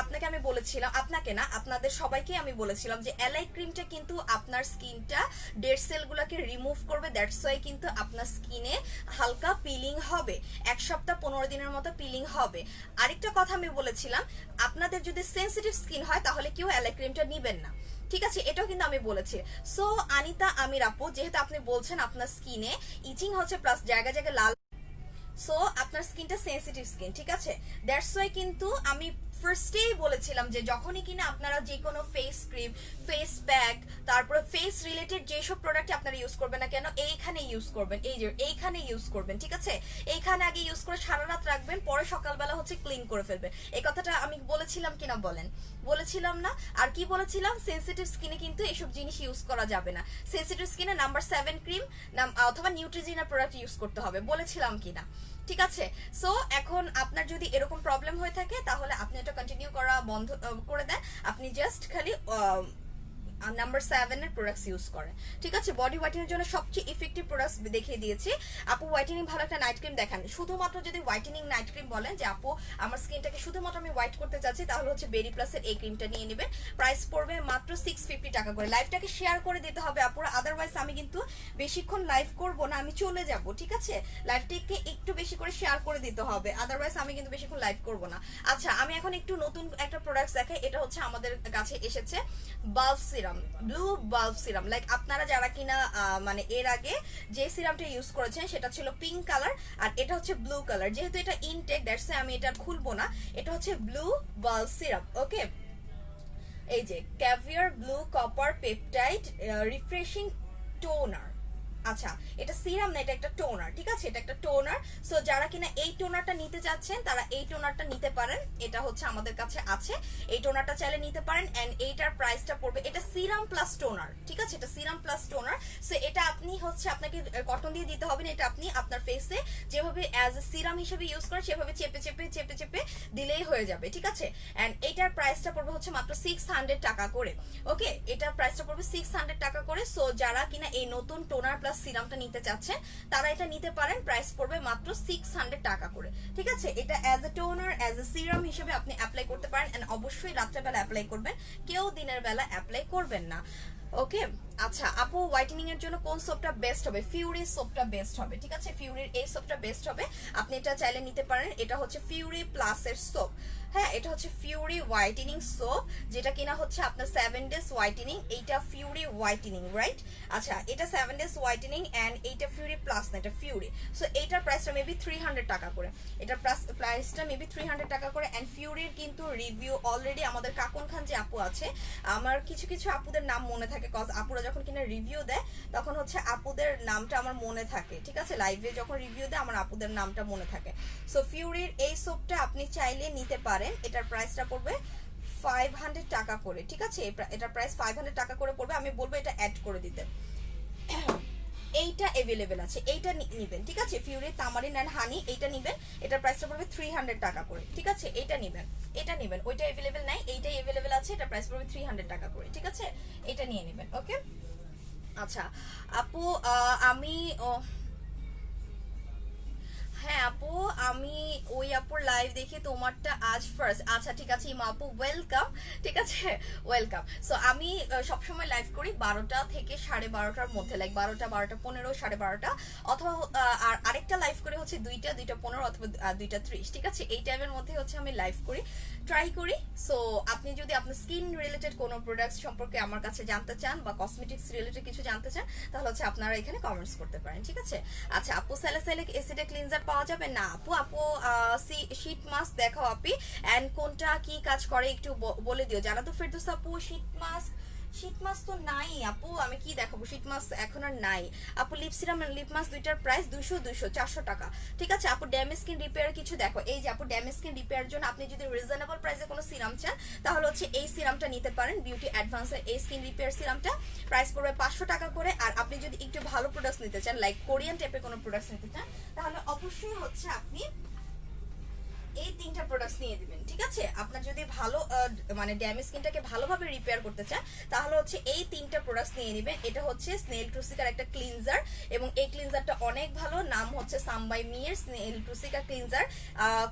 আপনাকে আমি বলেছিলাম, আপনাকে না আপনাদের সবাইকে আমি বলেছিলাম যে এলাই ক্রিমটা কিন্তু আপনার স্কিনটা ডেড সেলগুলোকে রিমুভ করবে, দ্যাটস ওয়াই কিন্তু আপনার স্কিনে হালকা পিলিং হবে, 1 সপ্তাহ 15 দিনের মতো পিলিং হবে। আরেকটা কথা আমি বলেছিলাম, আপনাদের যদি সেনসিটিভ স্কিন হয় তাহলে কেউ এলাই ক্রিমটা নিবেন না, ঠিক আছে, এটাও কিন্তু আমি বলেছি। সো আনিতা আমির আপু, যেহেতু আপনি বলছেন আপনার স্কিনে ইচিং হচ্ছে প্লাস জায়গায় জায়গায় লাল, সো আপনার স্কিনটা সেনসিটিভ স্কিন, ঠিক আছে, দ্যাটস ওয়াই কিন্তু আমি ফার্স্টেই বলেছিলাম যে যখনই কিনা আপনারা যে কোনো ফেস ক্রিম, ফেস প্যাক, তারপরে ফেস রিলেটেড যেসব প্রোডাক্ট আপনারা ইউজ করবেন না কেন, এইখানে ইউজ করবেন, এই যে এইখানে ইউজ করবেন, ঠিক আছে। এইখানে আগে ইউজ করে সারা রাত রাখবেন, পরে সকালবেলা হচ্ছে ক্লিন করে ফেলবেন। এই কথাটা আমি বলেছিলাম কিনা বলেন, বলেছিলাম না? আর কি বলেছিলাম, সেনসিটিভ স্কিনে কিন্তু এসব জিনিস ইউজ করা যাবে না। সেনসিটিভ স্কিনে নাম্বার 7 ক্রিম অথবা নিউট্রিজিনা প্রোডাক্ট ইউজ করতে হবে, বলেছিলাম কিনা, ঠিক আছে। সো এখন আপনার যদি এরকম প্রবলেম হয়ে থাকে তাহলে আপনি এটা কন্টিনিউ করা বন্ধ করে দেন, আপনি জাস্ট খালি নাম্বার 7 এর প্রোডাক্টস ইউজ করেন, ঠিক আছে। বডি হোয়াইটেনিং এর জন্য সবচেয়ে ইফেক্টিভ প্রোডাক্টস দেখিয়ে দিয়েছি। আপু হোয়াইটেনিং ভালো একটা নাইট ক্রিম দেখান। শুধুমাত্র যদি হোয়াইটেনিং নাইট ক্রিম বলেন যে আপু আমার স্কিনটাকে শুধুমাত্র আমি হোয়াইট করতে চাচ্ছি, তাহলে হচ্ছে বেরি প্লাসের এই ক্রিমটা নিয়ে নেবেন। প্রাইস পড়বে মাত্র 650 টাকা করে। লাইভটাকে শেয়ার করে দিতে হবে আপুরা, আদারওয়াইজ আমি কিন্তু বেশিক্ষণ লাইভ করব না, আমি চলে যাব, ঠিক আছে। লাইভটাকে একটু বেশি করে শেয়ার করে দিতে হবে, আদারওয়াইজ আমি কিন্তু বেশিক্ষণ লাইভ করব না। আচ্ছা, আমি এখন একটু নতুন একটা প্রোডাক্টস দেখাই। এটা হচ্ছে আমাদের কাছে এসেছে bulb serum, blue bulb serum. Like আপনারা যারা কিনা মানে এর আগে যে সিরামটা ইউজ করেছেন সেটা ছিল পিঙ্ক কালার, আর এটা হচ্ছে ব্লু কালার। যেহেতু এটা ইনটেক, দ্যাটস আমি এটা খুলবো না। এটা হচ্ছে ব্লু বাল্ব সিরাম, ওকে। এই যে caviar blue copper peptide refreshing toner. আচ্ছা, এটা সিরাম না, এটা একটা টোনার, ঠিক আছে, এটা একটা টোনার। সো যারা কিনা এই টোনারটা নিতে চাচ্ছেন তারা এই টোনারটা নিতে পারেন, এটা হচ্ছে আমাদের কাছে আছে, এই টোনারটা চাইলে নিতে পারেন। এন্ড এইটার প্রাইসটা পড়বে, এটা সিরাম প্লাস টোনার, ঠিক আছে, এটা সিরাম প্লাস টোনার। সো এটা আপনি হচ্ছে আপনাকে কটন দিয়ে দিতে হবে না, এটা আপনি আপনার ফেসে যেভাবে অ্যাজ এ সিরাম হিসেবে ইউজ করেন সেভাবে চেপে চেপে চেপে চেপে দিলেই হয়ে যাবে, ঠিক আছে। এন্ড এটার প্রাইসটা পড়বে হচ্ছে মাত্র 600 টাকা করে, ওকে। এটার প্রাইসটা পড়বে 600 টাকা করে। সো যারা কিনা এই নতুন টোনার প্লাস সিরামটা নিতে চাচ্ছেন তারা এটা নিতে পারেন, প্রাইস পড়বে মাত্র 600 টাকা করে, ঠিক আছে। এটা as a toner, as a serum হিসেবে আপনি অ্যাপ্লাই করতে পারেন, এন্ড অবশ্যই রাত্রেবেলা অ্যাপ্লাই করবেন, কেউ দিনের বেলা অ্যাপ্লাই করবেন না, ওকে। আচ্ছা আপু, হোয়াইটেনিং এর জন্য কোন সোপটা বেস্ট হবে? ফিউরি সোপটা বেস্ট হবে, ঠিক আছে, ফিউরির এই সোপটা বেস্ট হবে, আপনি এটা চাইলে নিতে পারেন। এটা হচ্ছে ফিউরি প্লাসের সোপ, হ্যাঁ, এটা হচ্ছে ফিউরি হোয়াইটেনিং সোপ, যেটা কিনা হচ্ছে আপনার 7 ডেজ হোয়াইটেনিং। এইটা ফিউরি হোয়াইটেনিং, রাইট? আচ্ছা, এটা 7 ডেজ হোয়াইটেনিং এন্ড এইটা ফিউরি প্লাস না, এটা ফিউরি। সো এইটার প্রাইসটা মেবি 300 টাকা করে, এটার প্রাইসটা মেবি 300 টাকা করে। এন্ড ফিউরির কিন্তু রিভিউ অলরেডি আমাদের কাকুন খান যে আপু আছে, আমার কিছু কিছু আপুদের নাম মনে থাকে, কজ আপুরা যখন কিনা রিভিউ দেয় তখন হচ্ছে আপুদের নামটা আমার মনে থাকে, ঠিক আছে, লাইভে যখন রিভিউ দেয় আমার আপুদের নামটা মনে থাকে। সো ফিউরির এই সোপটা আপনি চাইলে নিতে পারেন, এটার প্রাইসটা পড়বে 500 টাকা করে, ঠিক আছে, এটার প্রাইস 500 টাকা করে পড়বে। আমি বলবো এটা অ্যাড করে দিতে। এইটা अवेलेबल আছে, এইটা নেবেন, ঠিক আছে, ফিউরি তামারিন এন্ড হানি, এইটা নেবেন, এটার প্রাইসটা পড়বে 300 টাকা করে, ঠিক আছে, এইটা নেবেন, এটা নেবেন, ওইটা अवेलेबल নাই, এইটাই अवेलेबल আছে, এটার প্রাইস পড়বে 300 টাকা করে, ঠিক আছে, এটা নিয়ে নেবেন, ওকে। আচ্ছা আপু, আমি হ্যাঁ আপু, আমি ওই আপুর লাইভ দেখি তোমারটা আজ ফার্স্ট। আচ্ছা ঠিক আছে ইমা আপু, ওয়েলকাম। ঠিক আছে, ওয়েলকাম। সো আমি সবসময় লাইভ করি 12টা থেকে 12:30টার মধ্যে, লাইক 12টা, 12:15, 12:30, অথবা আর আরেকটা লাইভ করি হচ্ছে 2টা, 2:15 অথবা 2:30। ঠিক আছে, এই টাইমের মধ্যে হচ্ছে আমি লাইভ করি, ট্রাই করি। সো আপনি যদি আপনার স্কিন রিলেটেড কোনো প্রোডাক্ট সম্পর্কে আমার কাছে জানতে চান বা কসমেটিক্স রিলেটেড কিছু জানতে চান, তাহলে হচ্ছে আপনারা এখানে কমেন্টস করতে পারেন। ঠিক আছে। আচ্ছা আপু, স্যালিসাইলিক অ্যাসিডে ক্লিনজার পাওয়া যাবে না? আপু আপু শীট মাস্ক দেখাও আপি, এন্ড কোনটা কি কাজ করে একটু বলে দিও। জানা তো ফেরদৌস আপু, শীত মাস্ক তো নাই আপু, আমি কি দেখাবো, শীত মাস্ক এখন আর নাই আপু। Lip serum and lip mask দুইটার প্রাইস 400 টাকা। ঠিক আছে আপু, ড্যামেজ স্কিন রিপেয়ার কিছু দেখো। এই যে আপু, ড্যামেজ স্কিন রিপেয়ার জন্য আপনি যদি রিজনেবল প্রাইসে কোনো সিরাম চান, তাহলে হচ্ছে এই সিরামটা নিতে পারেন, বিউটি অ্যাডভান্সের এই স্কিন রিপেয়ার সিরামটা। প্রাইস পড়বে 500 টাকা করে। আর আপনি যদি একটু ভালো প্রোডাক্টস নিতে চান, লাইক কোরিয়ান টাইপের কোনো প্রোডাক্টস নিতে চান, তাহলে অবশ্যই হচ্ছে আপনি এই 3টা প্রোডাক্টস নিয়ে দিবেন। ঠিক আছে, আপনার যদি ভালো মানে ড্যামেজ স্কিনটাকে ভালোভাবে রিপেয়ার করতে চান, তাহলে হচ্ছে এই 3টা প্রোডাক্টস নিয়ে নেবেন। এটা হচ্ছে স্নেল ট্রুসিকার একটা ক্লিনজার, এবং এই ক্লিনজারটা অনেক ভালো, নাম হচ্ছে সামবাই মিয়ের স্নেল ট্রুসিকা ক্লিনজার।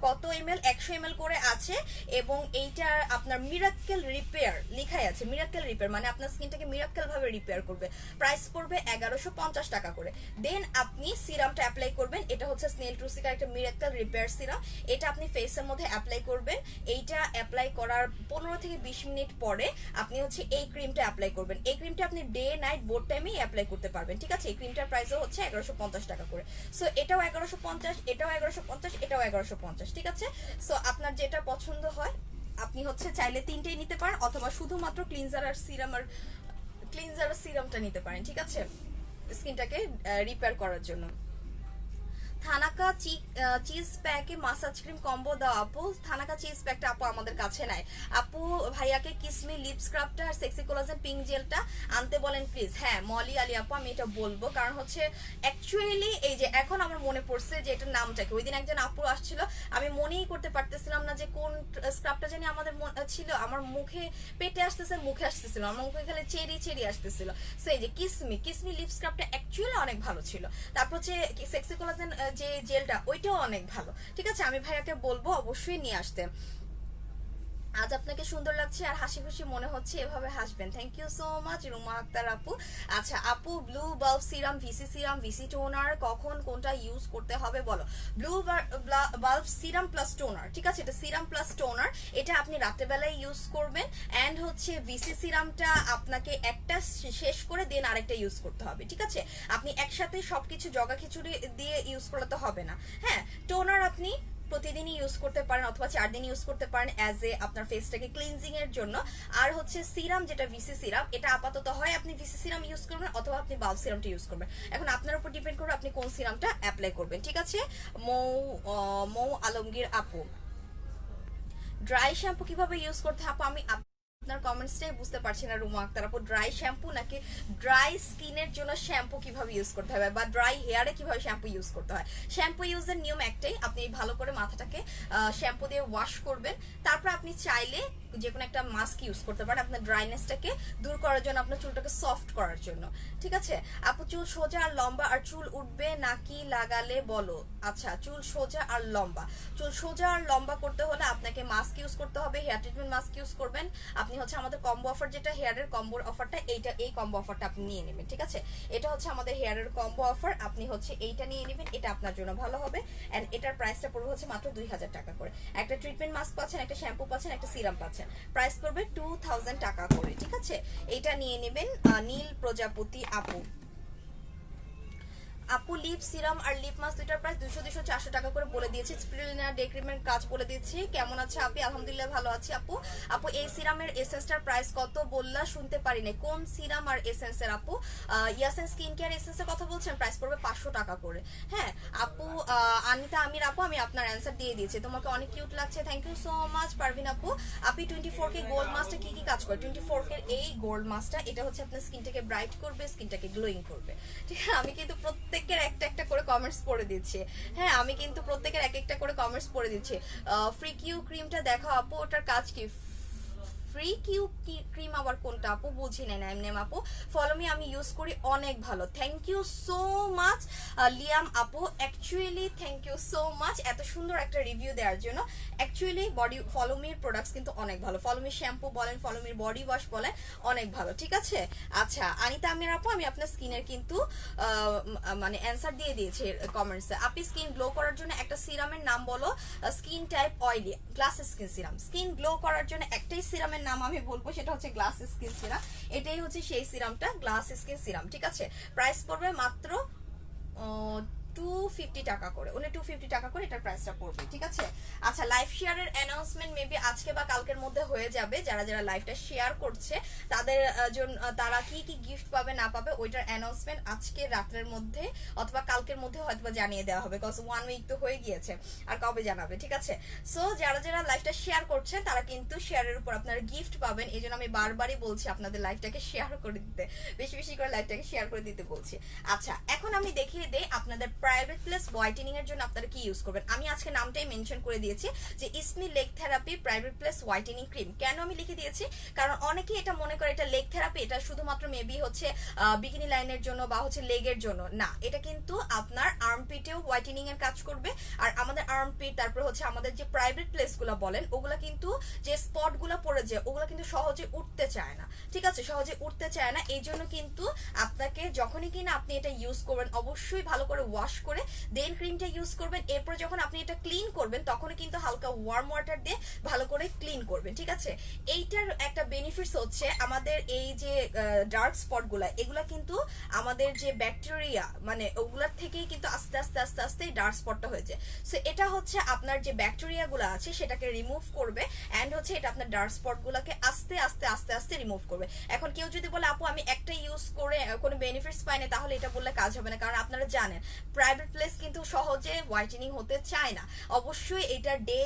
কত এমএল? 100 ml করে আছে, এবং এইটা আপনার মিরাক্কেল রিপেয়ার লেখাই আছে। মিরাক্কেল রিপেয়ার মানে আপনার স্কিনটাকে মিরাক্কেল ভাবে রিপেয়ার করবে। প্রাইস পড়বে 1150 টাকা করে। দেন আপনি সিরামটা অ্যাপ্লাই করবেন। এটা হচ্ছে স্নেল ট্রুসিকার একটা মিরাক্কেল রিপেয়ার সিরাম। এটা আপনি ফেসের মধ্যে অ্যাপ্লাই করবেন। এইটা অ্যাপ্লাই করার 15 থেকে 20 মিনিট পরে আপনি হচ্ছে এই ক্রিমটা অ্যাপ্লাই করবেন। এই ক্রিমটা আপনি ডে নাইট বোথ টাইমেই অ্যাপ্লাই করতে পারবেন। ঠিক আছে, এই ক্রিমটার প্রাইসও হচ্ছে 1150 টাকা করে। সো এটাও 1150, এটাও 1150, এটাও 1150। ঠিক আছে, সো আপনার যেটা পছন্দ হয় আপনি হচ্ছে চাইলে 3টেই নিতে পারেন, অথবা শুধুমাত্র ক্লিনজার আর সিরামটা নিতে পারেন। ঠিক আছে, স্কিনটাকে রিপেয়ার করার জন্য। থানাকা চিজ প্যাকে মাসাজ ক্রিম কম্বো দাও আপু। থানাকা চিজ প্যাকটা আপু আমাদের কাছে নাই আপু। ভাইয়াকে কিসমি লিপ স্ক্রাবটা আর সেক্সি কোলাজেন পিঙ্ক জেলটা আনতে বলেন প্লিজ। হ্যাঁ মলি আলী আপু, আমি এটা বলবো, কারণ হচ্ছে অ্যাকচুয়ালি এই যে এখন আমার মনে পড়ছে যে এটার নামটা কি। ওই দিন একজন আপু আসছিল, আমি মনেই করতে পারতেছিলাম না যে কোন স্ক্রাবটা জানি আমাদের ছিল। আমার পেটে আসতেছে, মুখে আসতেছিল, আমার মুখে খালি চেরি আসতেছিল। সো এই যে কিসমি লিপ স্ক্রাবটা অ্যাকচুয়ালি অনেক ভালো ছিল। তারপর হচ্ছে সেক্সি কোলাজেন যে জেলটা, ওইটাও অনেক ভালো। ঠিক আছে, আমি ভাইয়াকে বলবো অবশ্যই নিয়ে আসতে। আজ আপনাকে সুন্দর লাগছে আর হাসি খুশি মনে হচ্ছে, এভাবে হাসবেন। Thank you so much Ruma Akter আপু। আচ্ছা আপু, blue bulb serum, VC toner কখন কোনটা ইউজ করতে হবে বলো। Blue bulb serum plus toner. ঠিক আছে, এটা সিরাম প্লাস টোনার, এটা আপনি রাত্রেবেলায় ইউজ করবেন। অ্যান্ড হচ্ছে ভিসি সিরামটা আপনাকে একটা শেষ করে দেন আরেকটা ইউজ করতে হবে। ঠিক আছে, আপনি একসাথে সবকিছু জগা খিচুড়ি দিয়ে ইউজ করলে তো হবে না। হ্যাঁ, টোনার আপনি প্রতিদিনই ইউজ করতে পারেন, অথবা 4 দিন ইউজ করতে পারেন অ্যাজ এ আপনার ফেসটাকে ক্লিনজিং এর জন্য। আর হচ্ছে সিরাম, যেটা ভিসি সিরাম, এটা আপাতত হয় আপনি ভিসি সিরাম ইউজ করবেন, অথবা আপনি বাল্ব সিরামটা ইউজ করবেন। এখন আপনার উপর ডিপেন্ড করবে আপনি কোন সিরামটা অ্যাপ্লাই করবেন। ঠিক আছে, মৌ আলমগীর আপু, ড্রাই শ্যাম্পু কিভাবে ইউজ করতে হবে? আপু আমি আপনার কমেন্টসটাই বুঝতে পারছি না রুমা আক্তার আপু, ড্রাই শ্যাম্পু নাকি ড্রাই স্কিনের জন্য শ্যাম্পু কিভাবে ইউজ করতে হবে, বা ড্রাই হেয়ারে কিভাবে শ্যাম্পু ইউজ করতে হয়। শ্যাম্পু ইউজের নিয়ম একটাই, আপনি ভালো করে মাথাটাকে শ্যাম্পু দিয়ে ওয়াশ করবেন। তারপর আপনি চাইলে যে কোনো একটা মাস্ক ইউজ করতে পারেন আপনার ড্রাইনেসটাকে দূর করার জন্য, আপনার চুলটাকে সফট করার জন্য। ঠিক আছে আপু, চুল সোজা আর লম্বা আর চুল উঠবে নাকি লাগালে বলো। আচ্ছা, চুল সোজা আর লম্বা করতে হলে আপনাকে মাস্ক ইউজ করতে হবে, হেয়ার ট্রিটমেন্ট মাস্ক ইউজ করবেন। আপনি হচ্ছে আমাদের কম্বো অফার, যেটা হেয়ারের কম্বোর অফারটা, এই কম্বো অফারটা আপনি নিয়ে নেবেন। ঠিক আছে, এটা হচ্ছে আমাদের হেয়ারের কম্বো অফার, আপনি হচ্ছে এইটা নিয়ে নেবেন, এটা আপনার জন্য ভালো হবে। এন্ড এটার প্রাইসটা পড়বে হচ্ছে মাত্র 2000 টাকা করে। একটা ট্রিটমেন্ট মাস্ক পাচ্ছেন, একটা শ্যাম্পু পাচ্ছেন, একটা সিরাম পাচ্ছেন, প্রাইস পড়বে 2000 টাকা করে। ঠিক আছে, এইটা নিয়ে নেবেন। নীল প্রজাপতি আপু, লিপ সিরাম আর লিপ মাস্ক দুইটার প্রাইস 200-400 টাকা করে বলে দিয়েছি। স্পিরুলিনা ডে ক্রিমের কাজ বলে দিয়েছি। কেমন আছে আপনি? আলহামদুলিল্লাহ ভালো আছি আপু। আপু, এই সিরামের এসেন্সটার প্রাইস কত বললা, শুনতে পারি না। কোন সিরাম আর এসেন্সের আপু? ইয়াসেন স্কিন কেয়ার এসেন্সের কথা বলছেন, প্রাইস পড়বে 500 টাকা করে। হ্যাঁ আপু, আনিতা আমির আপু, আমি আপনার অ্যান্সার দিয়ে দিয়েছি, তোমাকে অনেক কিউট লাগছে। Thank you so much Parvin আপু। আপনি 24K গোল্ড মাস্কটা কি কি কাজ করে? 24K এই গোল্ড মাস্কটা, এটা হচ্ছে আপনার স্কিনটাকে ব্রাইট করবে, স্কিনটাকে গ্লোয়িং করবে। ঠিক আছে, আমি কিন্তু প্রত্যেকের একটা করে কমেন্টস পড়ে দিচ্ছি। হ্যাঁ, আমি কিন্তু প্রত্যেকের একটা করে কমেন্টস পড়ে দিচ্ছি। ফ্রি কিউ ক্রিমটা দেখো আপু, ওটার কাজ কি? ফ্রি কিউ ক্রিম আবার কোনটা আপু বুঝি নাই নাইম নেম আপু। ফলো মি আমি ইউজ করি, অনেক ভালো। Thank you so much Liam আপু, actually thank you so much এত সুন্দর একটা রিভিউ দেওয়ার জন্য। অ্যাকচুয়ালি বডি ফলো মির প্রোডাক্টস কিন্তু অনেক ভালো, ফলো মির শ্যাম্পু বলেন, ফলো মির বডি ওয়াশ বলেন, অনেক ভালো। ঠিক আছে, আচ্ছা আনিতা আমির আপু, আমি আপনার স্কিনের কিন্তু মানে অ্যান্সার দিয়ে দিয়েছি কমেন্টসে। আপনি স্কিন গ্লো করার জন্য একটা সিরামের নাম বলো। Skin type oily glass skin serum. Skin glow করার জন্য একটাই সিরামের নাম আমি বলবো, সেটা হচ্ছে গ্লাস স্কিন সিরাম। এটাই হচ্ছে সেই সিরামটা, গ্লাস স্কিন সিরাম। ঠিক আছে, প্রাইস পড়বে মাত্র 250 টাকা করে, উনি 250 টাকা করে এটার প্রাইসটা পড়বে। ঠিক আছে, আচ্ছা লাইভ শেয়ারের অ্যানাউন্সমেন্ট মেবি আজকে বা কালকের মধ্যে হয়ে যাবে। যারা যারা লাইভটা শেয়ার করছে তাদের জন্য, তারা কি কি গিফট পাবে না পাবে ওইটার অ্যানাউন্সমেন্ট আজকে রাতের মধ্যে অথবা কালকের মধ্যে হয়তো জানিয়ে দেওয়া হবে, বিকজ 1 উইক তো হয়ে গিয়েছে, আর কবে জানাবে। ঠিক আছে, সো যারা যারা লাইভটা শেয়ার করছেন তারা কিন্তু শেয়ারের উপর আপনারা গিফট পাবেন। এই জন্য আমি বারবারই বলছি আপনাদের লাইভটাকে শেয়ার করে দিতে, বেশি বেশি করে লাইভটাকে শেয়ার করে দিতে বলছি। আচ্ছা এখন আমি দেখিয়ে দেই আপনাদের প্রাইভেট প্লেস হোয়াইটেনিং এর জন্য আপনারা কি ইউজ করবেন। আমি আজকে নামটাই মেনশন করে দিয়েছি যে Isme leg therapy private place whitening cream. কেন আমি লিখে দিয়েছি, কারণ অনেকেই এটা মনে করে এটা লেগ থেরাপি, এটা শুধুমাত্র মেবি হচ্ছে বিকিনি লাইনের জন্য বা হচ্ছে লেগের জন্য না, এটা কিন্তু আপনার আর্মপিটেও হোয়াইটেনিং এর কাজ করবে। আর আমাদের আর্মপিট, তারপর হচ্ছে আমাদের যে প্রাইভেট প্লেস গুলো বলেন, ওগুলা কিন্তু যে স্পট গুলো পড়ে যায় ওগুলো কিন্তু সহজে উঠতে চায় না। ঠিক আছে, সহজে উঠতে চায় না, এই জন্য কিন্তু আপনাকে যখনই কিনা আপনি এটা ইউজ করবেন অবশ্যই ভালো করে ওয়াশ করে দেন ক্রিমটা ইউজ করবেন। এরপর যখন আপনি এটা ক্লিন করবেন তখন কিন্তু হালকা ওয়ার্ম ওয়াটার দিয়ে ভালো করে ক্লিন করবেন। ঠিক আছে, এইটার একটা বেনিফিটস হচ্ছে আমাদের এই যে ডার্ক স্পট গুলা, এগুলা কিন্তু আমাদের যে ব্যাকটেরিয়া মানে ওগুলার থেকেই কিন্তু আস্তে আস্তে আস্তে আস্তে ডার্ক স্পটটা হয়েছে। সো এটা হচ্ছে আপনার যে ব্যাকটেরিয়া গুলো আছে সেটাকে রিমুভ করবে, অ্যান্ড হচ্ছে এটা আপনার ডার্ক স্পট গুলাকে আস্তে আস্তে আস্তে আস্তে রিমুভ করবে। এখন কেউ যদি বলে আপু আমি একটা ইউজ করে কোনো বেনিফিটস পাই না, তাহলে এটা বললে কাজ হবে না, কারণ আপনারা জানেন প্রাইভেট প্লেস কিন্তু সহজে হোয়াইটেনিং হতে চায় না। অবশ্যই এটা ডে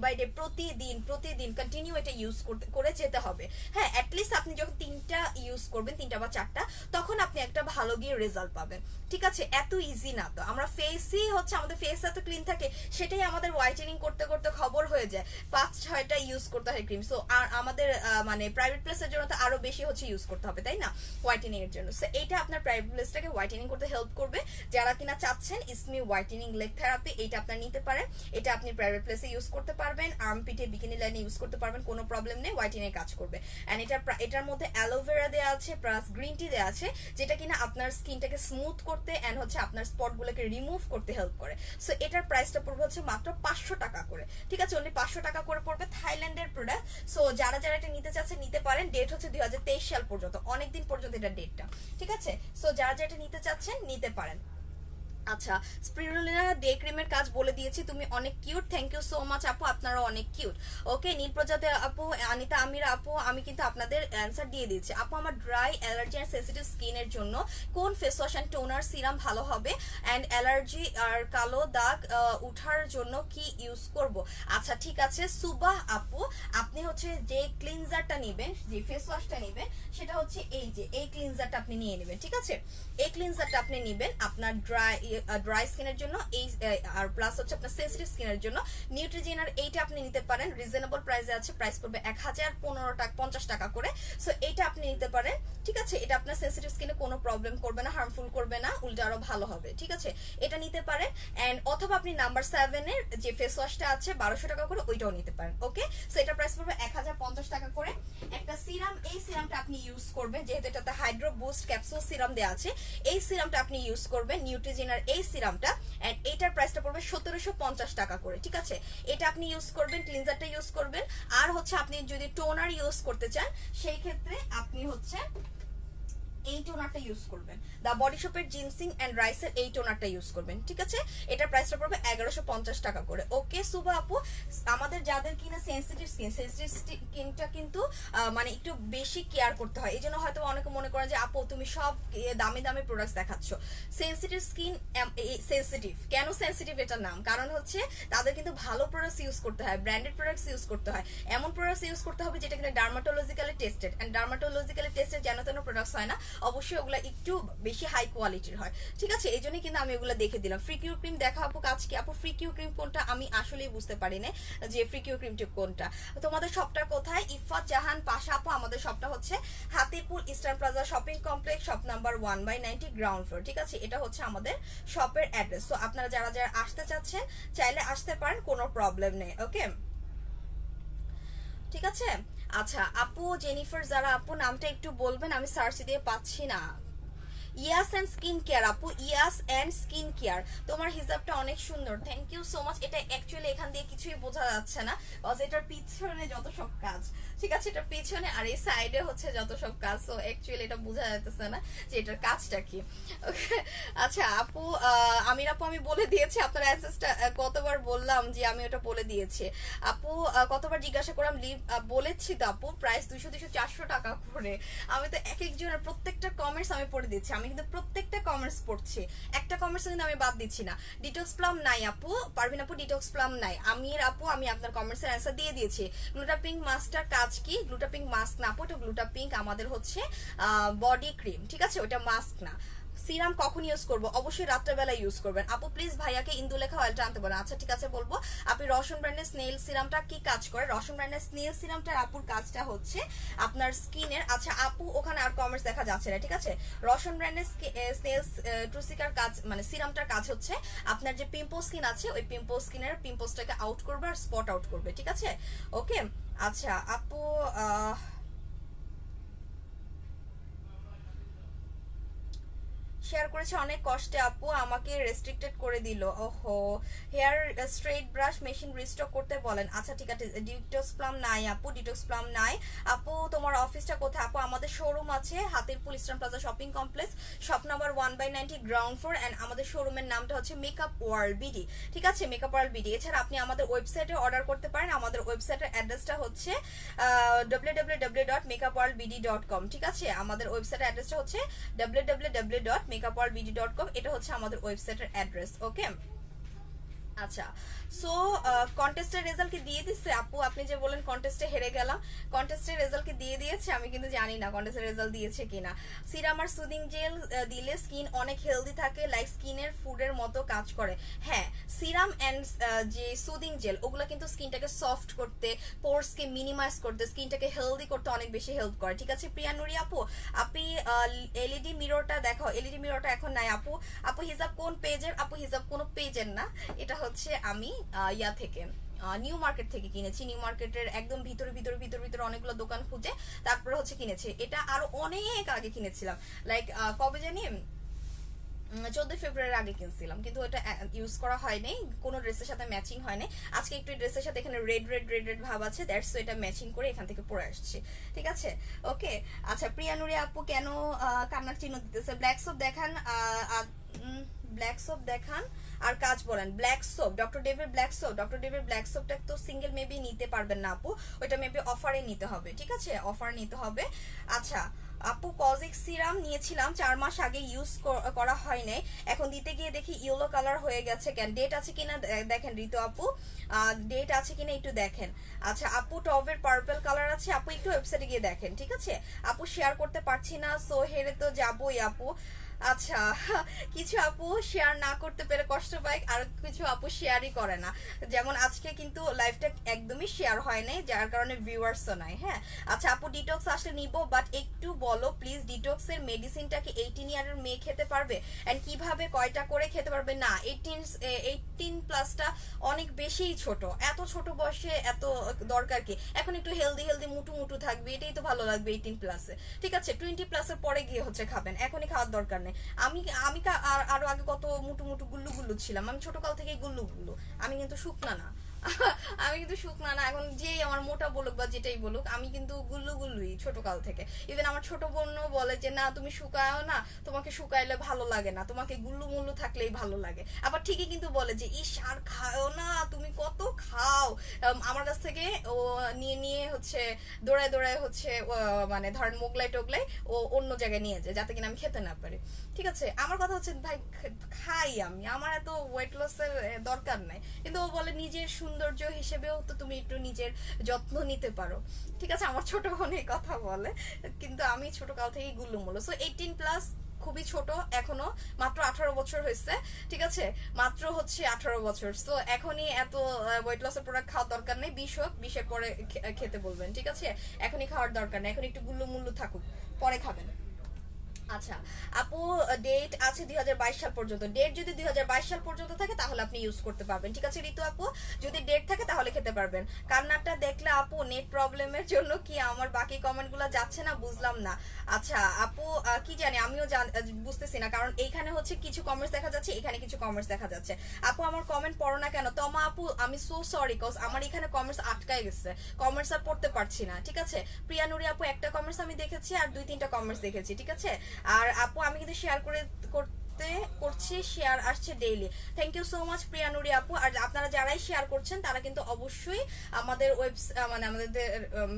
বাই ডে প্রতিদিন কন্টিনিউ এটা ইউজ করে যেতে হবে। হ্যাঁ, অ্যাটলিস্ট আপনি যখন 3টা ইউজ করবেন, 3টা বা 4টা, তখন আপনি একটা ভালো গিয়ে রেজাল্ট পাবেন। ঠিক আছে, এত ইজি না তো। আমরা ফেসই হচ্ছে আমাদের ফেস এত ক্লিন থাকে, সেটাই আমাদের হোয়াইটেনিং করতে করতে খবর হয়ে যায় 5-6টা ইউজ করতে হয় ক্রিম। সো আর আমাদের মানে প্রাইভেট প্লেসের জন্য তো আরো বেশি হচ্ছে ইউজ করতে হবে, তাই না, হোয়াইটেনিং এর জন্য। সো এইটা আপনার প্রাইভেট প্লেসটাকে হোয়াইটেনিং করতে হেল্প করবে। যারা কিনা চাচ্ছেন ইসমি হোয়াইটেনিং লেগ থেরাপি, এইটা আপনার নিতে পারেন। এটা আপনি প্রাইভেট প্লেসে ইউজ করতে পারবেন, আর্মপিটে বিকিনি লাইনে ইউজ করতে পারবেন, কোনো প্রবলেম নেই, হোয়াইটেনিং কাজ করবে। এন্ড এটার মধ্যে অ্যালোভেরা দেওয়া আছে প্লাস গ্রিন টি দেওয়া আছে, যেটা কিনা আপনার স্কিনটাকে স্মুথ করতে এন্ড হচ্ছে আপনার স্পটগুলোকে রিমুভ করতে হেল্প করে। সো এটার প্রাইসটা পড়বে হচ্ছে মাত্র 500 টাকা করে। ঠিক আছে, অনলি 500 টাকা করে পড়বে, থাইল্যান্ডের প্রোডাক্ট। সো যারা যারা এটা নিতে চাচ্ছে নিতে পারেন। ডেট হচ্ছে 2023 সাল পর্যন্ত, অনেকদিন পর্যন্ত এটা ডেটটা। ঠিক আছে, সো যারা যারা এটা নিতে চাচ্ছেন নিতে পারেন। আচ্ছা, স্পিরুলিনা ডে ক্রিমের কাজ বলে দিয়েছি, তুমি অনেক cute. Thank you so much আপু, আপনারা অনেক কিউট। ওকে, নীল প্রজাপতি আপু, অনিতা আমিরা আপু, আমি কিন্তু আপনাদের অ্যান্সার দিয়ে দিচ্ছি। আপু আমার ড্রাই অ্যালার্জি এন্ড সেনসিটিভ স্কিনের জন্য কোন face wash and toner serum ভালো হবে, এন্ড অ্যালার্জি আর কালো দাগ উঠার জন্য কি ইউজ করব? আচ্ছা ঠিক আছে সুবাহ আপু, আপনি হচ্ছে যে ক্লিনজারটা নেবেন, যে ফেস ওয়াশটা নেবেন, সেটা হচ্ছে এই যে এই ক্লিনজারটা আপনি নিয়ে নেবেন। ঠিক আছে, এই ক্লিনজারটা আপনি নেবেন আপনার ড্রাই স্কিনের জন্য, এই আর প্লাস হচ্ছে আপনার সেনসিটিভ স্কিনের জন্য নিউট্রিজেনার এইটা আপনি নিতে পারেন। রিজনেবল প্রাইসে আছে, প্রাইস পড়বে 1050 টাকা করে। সো এইটা আপনি নিতে পারেন। ঠিক আছে, এটা আপনার সেনসিটিভ স্কিনে কোনো প্রবলেম করবে না, হার্মফুল করবে না, উল্টা আরো ভালো হবে। ঠিক আছে, এটা নিতে পারেন। এন্ড অথবা আপনি নাম্বার 7 এর যে ফেস ওয়াশটা আছে 1200 টাকা করে, ওইটাও নিতে পারেন। ওকে, সো এটা প্রাইস পড়বে 1050 টাকা করে। একটা সিরাম, এই সিরামটা আপনি ইউজ করবেন, যেহেতু এটাতে হাইড্রো বুস্ট ক্যাপসুল সিরাম দেওয়া আছে, এই সিরামটা আপনি ইউজ করবেন, নিউট্রিজেনার এই সিরামটা। এন্ড এটার প্রাইসটা পড়বে 1750 টাকা করে। ঠিক আছে, এটা আপনি ইউজ করবেন, ক্লিনজারটা ইউজ করবেন। আর হচ্ছে আপনি যদি টোনার ইউজ করতে চান সেই ক্ষেত্রে আপনি হচ্ছে এই টোনারটা ইউজ করবেন, দা বডি শপের জিনসিং এন্ড রাইসের এই টোনারটা ইউজ করবেন। ঠিক আছে, এটার প্রাইসটা পড়বে 1150 টাকা করে। ওকে সুবা আপু, আমাদের যাদের কিনা সেনসিটিভ স্কিনটা কিন্তু মানে একটু বেশি কেয়ার করতে হয়, এই জন্য হয়তো অনেকে মনে করেন যে আপু তুমি সব দামি দামি প্রোডাক্টস দেখাচ্ছ। সেনসিটিভ স্কিন সেনসিটিভ কেন, সেনসিটিভ এটার নাম কারণ হচ্ছে তাদের কিন্তু ভালো প্রোডাক্টস ইউজ করতে হয়, ব্র্যান্ডেড প্রোডাক্টস ইউজ করতে হয়, এমন প্রোডাক্টস ইউজ করতে হবে যেটা কিনা dermatologically tested. And dermatologically tested যেন তেন প্রোডাক্টস হয় না, অবশ্যই ওগুলো একটু বেশি হাই কোয়ালিটির হয়, ঠিক আছে? এই জন্যই কিন্তু আমি ওগুলো দেখে দিলাম। ফ্রি কিউ ক্রিম দেখা আপু কাজ কি? আপু ফ্রি কিউ ক্রিম কোনটা আমি আসলেই বুঝতে পারি না যে ফ্রি কিউ ক্রিমটা কোনটা। তোমাদের শপটা কোথায়? ইফাত জাহান পাশা আপু, আমাদের শপটা হচ্ছে Hatirpool Eastern Plaza shopping complex, shop number 1/90 ground floor, ঠিক আছে? এটা হচ্ছে আমাদের শপের অ্যাড্রেস। তো আপনারা যারা যারা আসতে চাচ্ছেন চাইলে আসতে পারেন, কোনো প্রবলেম নেই। ওকে, ঠিক আছে। আচ্ছা আপু জেনিফার যারা আপু নামটা একটু বলবেন, আমি সার্চ দিয়ে পাচ্ছি না। ইয়াস এন্ড স্কিন কেয়ার আপু, ইয়াস এন্ড স্কিন কেয়ার, তোমার হিজাবটা অনেক সুন্দর, থ্যাংক ইউ সো মাচ। এটা অ্যাকচুয়ালি এখান দিয়ে কিছুই বোঝা যাচ্ছে না, বিকজ এটার পিছনে যত সব কাজ, ঠিক আছে? এটার পিছনে আর এই সাইডে হচ্ছে যত সব কাজ, সো অ্যাকচুয়ালি এটা বোঝা যাচ্ছে না যে এটার কাজটা কি। ওকে, আচ্ছা আপু আমির আপু আমি বলে দিয়েছি আপনার অ্যাসেসটা, কতবার বললাম যে আমি ওটা বলে দিয়েছি আপু, কতবার জিজ্ঞাসা করলাম লিভ, বলেছি তো আপু প্রাইস 200-400 টাকা করে। আমি তো এক একজনের প্রত্যেকটা কমেন্টস আমি পড়ে দিচ্ছি, আমি কিন্তু প্রত্যেকটা কমেন্টস পড়ছি, একটা কমেন্টস কিন্তু আমি বাদ দিচ্ছি না। ডিটক্স প্লাম নাই আপু, পারভিন আপু ডিটক্স প্লাম নাই। আমির আপু আমি আপনার কমেন্টসের অ্যান্সার দিয়ে দিয়েছি। গ্লুটা পিঙ্ক মাস্কটার কাজ কি? গ্লুটা পিঙ্ক মাস্ক না আপু, এটা গ্লুটা পিঙ্ক আমাদের হচ্ছে বডি ক্রিম, ঠিক আছে? ওটা মাস্ক না। সিরাম কখন ইউজ করব? অবশ্যই রাত্রেবেলা ইউজ করবেন আপু। প্লিজ ভাইয়াকে ইন্দুলেখা অয়েলটা আনতে বলেন। আচ্ছা ঠিক আছে বলবো। আপনি রসুন ব্র্যান্ডের স্নেল সিরামটা কি কাজ করে? রসুন ব্র্যান্ডের স্নেল সিরামটার আপুর কাজটা হচ্ছে আপনার স্কিনের, আচ্ছা আপু ওখানে আর কমেন্টস দেখা যাচ্ছে না, ঠিক আছে? রসুন ব্র্যান্ডের স্নেল ট্রুসিকার কাজ মানে সিরামটার কাজ হচ্ছে আপনার যে পিম্পল স্কিন আছে ওই পিম্পল স্কিনের পিম্পলসটাকে আউট করবে আর স্পট আউট করবে, ঠিক আছে? ওকে, আচ্ছা আপু শেয়ার করেছে অনেক কষ্টে আপু, আমাকে রেস্ট্রিক্টেড করে দিল। ওহো, hair straight brush machine restock করতে বলেন। আচ্ছা ঠিক আছে, ডিটক্স প্লাম নাই আপু, ডিটক্স প্লাম নাই আপু। তোমার অফিসটা কোথায় আপু? আমাদের শোরুম আছে Hatirpool Eastern Plaza shopping complex, shop number 1/90 ground floor, and আমাদের শোরুমের নামটা হচ্ছে মেকআপ ওয়ার্ল্ড বিডি, ঠিক আছে? Makeup world BD. এছাড়া আপনি আমাদের ওয়েবসাইটে অর্ডার করতে পারেন, আমাদের ওয়েবসাইটের অ্যাড্রেসটা হচ্ছে www.makeupworldbd.com, ঠিক আছে? আমাদের ওয়েবসাইটের অ্যাড্রেসটা হচ্ছে www.makeupworldbd.com, এটা হচ্ছে আমাদের ওয়েবসাইটের অ্যাড্রেস। ওকে, আচ্ছা সো কন্টেস্টের রেজাল্ট কি দিয়ে দিচ্ছে আপু? আপনি যে বলেন কন্টেস্টে হেরে গেলাম, কন্টেস্টের রেজাল্ট কি দিয়ে দিয়েছে? আমি কিন্তু জানি না কন্টেস্টের রেজাল্ট দিয়েছে কিনা। সিরাম আর সুদিং জেল দিলে স্কিন অনেক হেলদি থাকে, লাইক স্কিনের ফুডের মতো কাজ করে। হ্যাঁ, সিরাম অ্যান্ড যে সুদিং জেল ওগুলো কিন্তু স্কিনটাকে সফট করতে, পোরসকে মিনিমাইজ করতে, স্কিনটাকে হেলদি করতে অনেক বেশি হেল্প করে, ঠিক আছে? প্রিয়া নুরি আপু, আপনি এলইডি মিররটা দেখাও। এলইডি মিররটা এখন নাই আপু। আপু হিজাব কোন পেজের? আপু হিজাব কোনো পেজের না, এটা হচ্ছে আমি ইয়া থেকে নিউ মার্কেট থেকে কিনেছি। নিউ মার্কেটের একদম ভিতরে ভিতরে ভিতরে ভিতরে অনেকগুলো দোকান খুঁজে তারপরে হচ্ছে কিনেছি। এটা আরো অনেক আগে কিনেছিলাম, লাইক কবে জানি 14 ফেব্রুয়ারি আগে কিনছিলাম, কিন্তু এটা ইউজ করা হয় নাই, কোনো ড্রেসের সাথে ম্যাচিং হয় নাই। আজকে একটু ড্রেসের সাথে এখানে রেড রেড রেড রেড ভাব আছে, দ্যাটস এটা ম্যাচিং করে এখান থেকে পরে আসছি, ঠিক আছে? ওকে, আচ্ছা প্রিয়া নুরি আপু কেন কান্নার চিহ্ন দিতেছে? ব্ল্যাক সোপ দেখান, ব্ল্যাক সোপ দেখান আর কাজ বলেন। Black soap, doctor David black soap, doctor David black সোপটা তো সিঙ্গেল মেবি নিতে পারবেন না আপু, ওইটা মেবি অফারে নিতে হবে, ঠিক আছে? অফার নিতে হবে। আচ্ছা আপু কজিক সিরাম নিয়েছিলাম 4 মাস আগে, ইউজ করা হয় নাই, এখন দিতে গিয়ে দেখি ইয়েলো কালার হয়ে গেছে কেন? ডেট আছে কিনা দেখেন ঋতু আপু, ডেট আছে কিনা একটু দেখেন। আচ্ছা আপু টবের পার্পল কালার আছে আপু, একটু ওয়েবসাইটে গিয়ে দেখেন, ঠিক আছে? আপু শেয়ার করতে পারছি না, সো হেরে তো যাবোই আপু। আচ্ছা কিছু আপু শেয়ার না করতে পেরে কষ্ট পায়, আর কিছু আপু শেয়ারই করে না, যেমন আজকে কিন্তু লাইভটা একদমই শেয়ার হয় নাই, যার কারণে ভিউয়ার্সও নাই। হ্যাঁ, আচ্ছা আপু ডিটক্স আসলে নিব, বাট একটু বলো প্লিজ ডিটক্সের মেডিসিনটা কি 18 ইয়ারের মেয়ে খেতে পারবে, এন্ড কিভাবে কয়টা করে খেতে পারবে? না, 18 প্লাসটা অনেক বেশিই ছোট, এত ছোট বয়সে এত দরকার কি? এখন একটু হেলদি হেলদি মুটু মুটু থাকবে, এটাই তো ভালো লাগবে 18 প্লাসে, ঠিক আছে? 20 প্লাসের পরে গিয়ে হচ্ছে খাবেন, এখনই খাওয়ার দরকার নেই। আমি আমি আরো আগে কত মুটু মুটু গুল্লু গুল্লু ছিলাম, আমি ছোটকাল থেকে গুল্লু গুল্লু, আমি কিন্তু শুকনা না আমি কিন্তু শুকনা না, এখন যে আমার মোটা বলুক বা যেটাই বলুক, আমি কিন্তু গুল্লু গুল্লুই ছোটকাল থেকে। ইভেন আমার ছোট বোনও বলে যে না তুমি শুকায়ও না, তোমাকে শুকাইলে ভালো লাগে না, তোমাকে গুল্লু মুল্লু থাকলেই ভালো লাগে। আবার ঠিকই কিন্তু বলে যে ইস আর খাও না, তুমি কত খাও। আমার কাছ থেকে ও নিয়ে নিয়ে হচ্ছে দৌড়ায় দৌড়ায় হচ্ছে মানে ধরেন মোগলাই টোগলাই ও অন্য জায়গায় নিয়ে যায় যাতে কিনা আমি খেতে না পারি, ঠিক আছে? আমার কথা হচ্ছে ভাই খাই আমি, আমার এত ওয়েট লসের দরকার নাই, কিন্তু ও বলে নিজের সুন্দর সৌন্দর্য হিসেবেও তো তুমি একটু নিজের যত্ন নিতে পারো, ঠিক আছে? আমার ছোট বোন এই কথা বলে, কিন্তু আমি ছোট কাল থেকেই গুল্লুমুল্লু। সো 18+ খুবই ছোট, এখনো মাত্র 18 বছর হয়েছে, ঠিক আছে? মাত্র হচ্ছে 18 বছর। সো এখনই এত ওয়েট লসের প্রোডাক্ট খাওয়ার দরকার নেই, 20 হোক, 20-এর পরে খেতে বলবেন, ঠিক আছে? এখনই খাওয়ার দরকার নেই, এখন একটু গুল্লুমুল্লু থাকুক, পরে খাবেন। আচ্ছা আপু, ডেট আছে 2022 সাল পর্যন্ত। ডেট যদি 2022 সাল পর্যন্ত থাকে তাহলে আপনি ইউজ করতে পারবেন, ঠিক আছে ঋতু আপু? যদি ডেট থাকে তাহলে খেতে পারবেন। কান্নাটা দেখলে আপু নেট প্রবলেমের জন্য কি আমার বাকি কমেন্টগুলো যাচ্ছে না, বুঝলাম না। আচ্ছা আপু, কি জানি, আমিও বুঝতেছি না, কারণ এইখানে হচ্ছে কিছু কমেন্টস দেখা যাচ্ছে, এখানে কিছু কমেন্টস দেখা যাচ্ছে। আপু আমার কমেন্ট পড়ো না কেন? তমা আপু আমি সো সরি, কজ আমার এখানে কমেন্টস আটকায় গেছে, কমেন্টস আর পড়তে পারছি না, ঠিক আছে? প্রিয়া নুরি আপু একটা কমেন্টস আমি দেখেছি আর 2-3টা কমেন্টস দেখেছি, ঠিক আছে? আর আপু আমি কিন্তু শেয়ার করছি, শেয়ার আসছে daily. Thank you so much Priya Nuri আপু। আর আপনারা যারাই শেয়ার করছেন তারা কিন্তু অবশ্যই আমাদের মানে আমাদের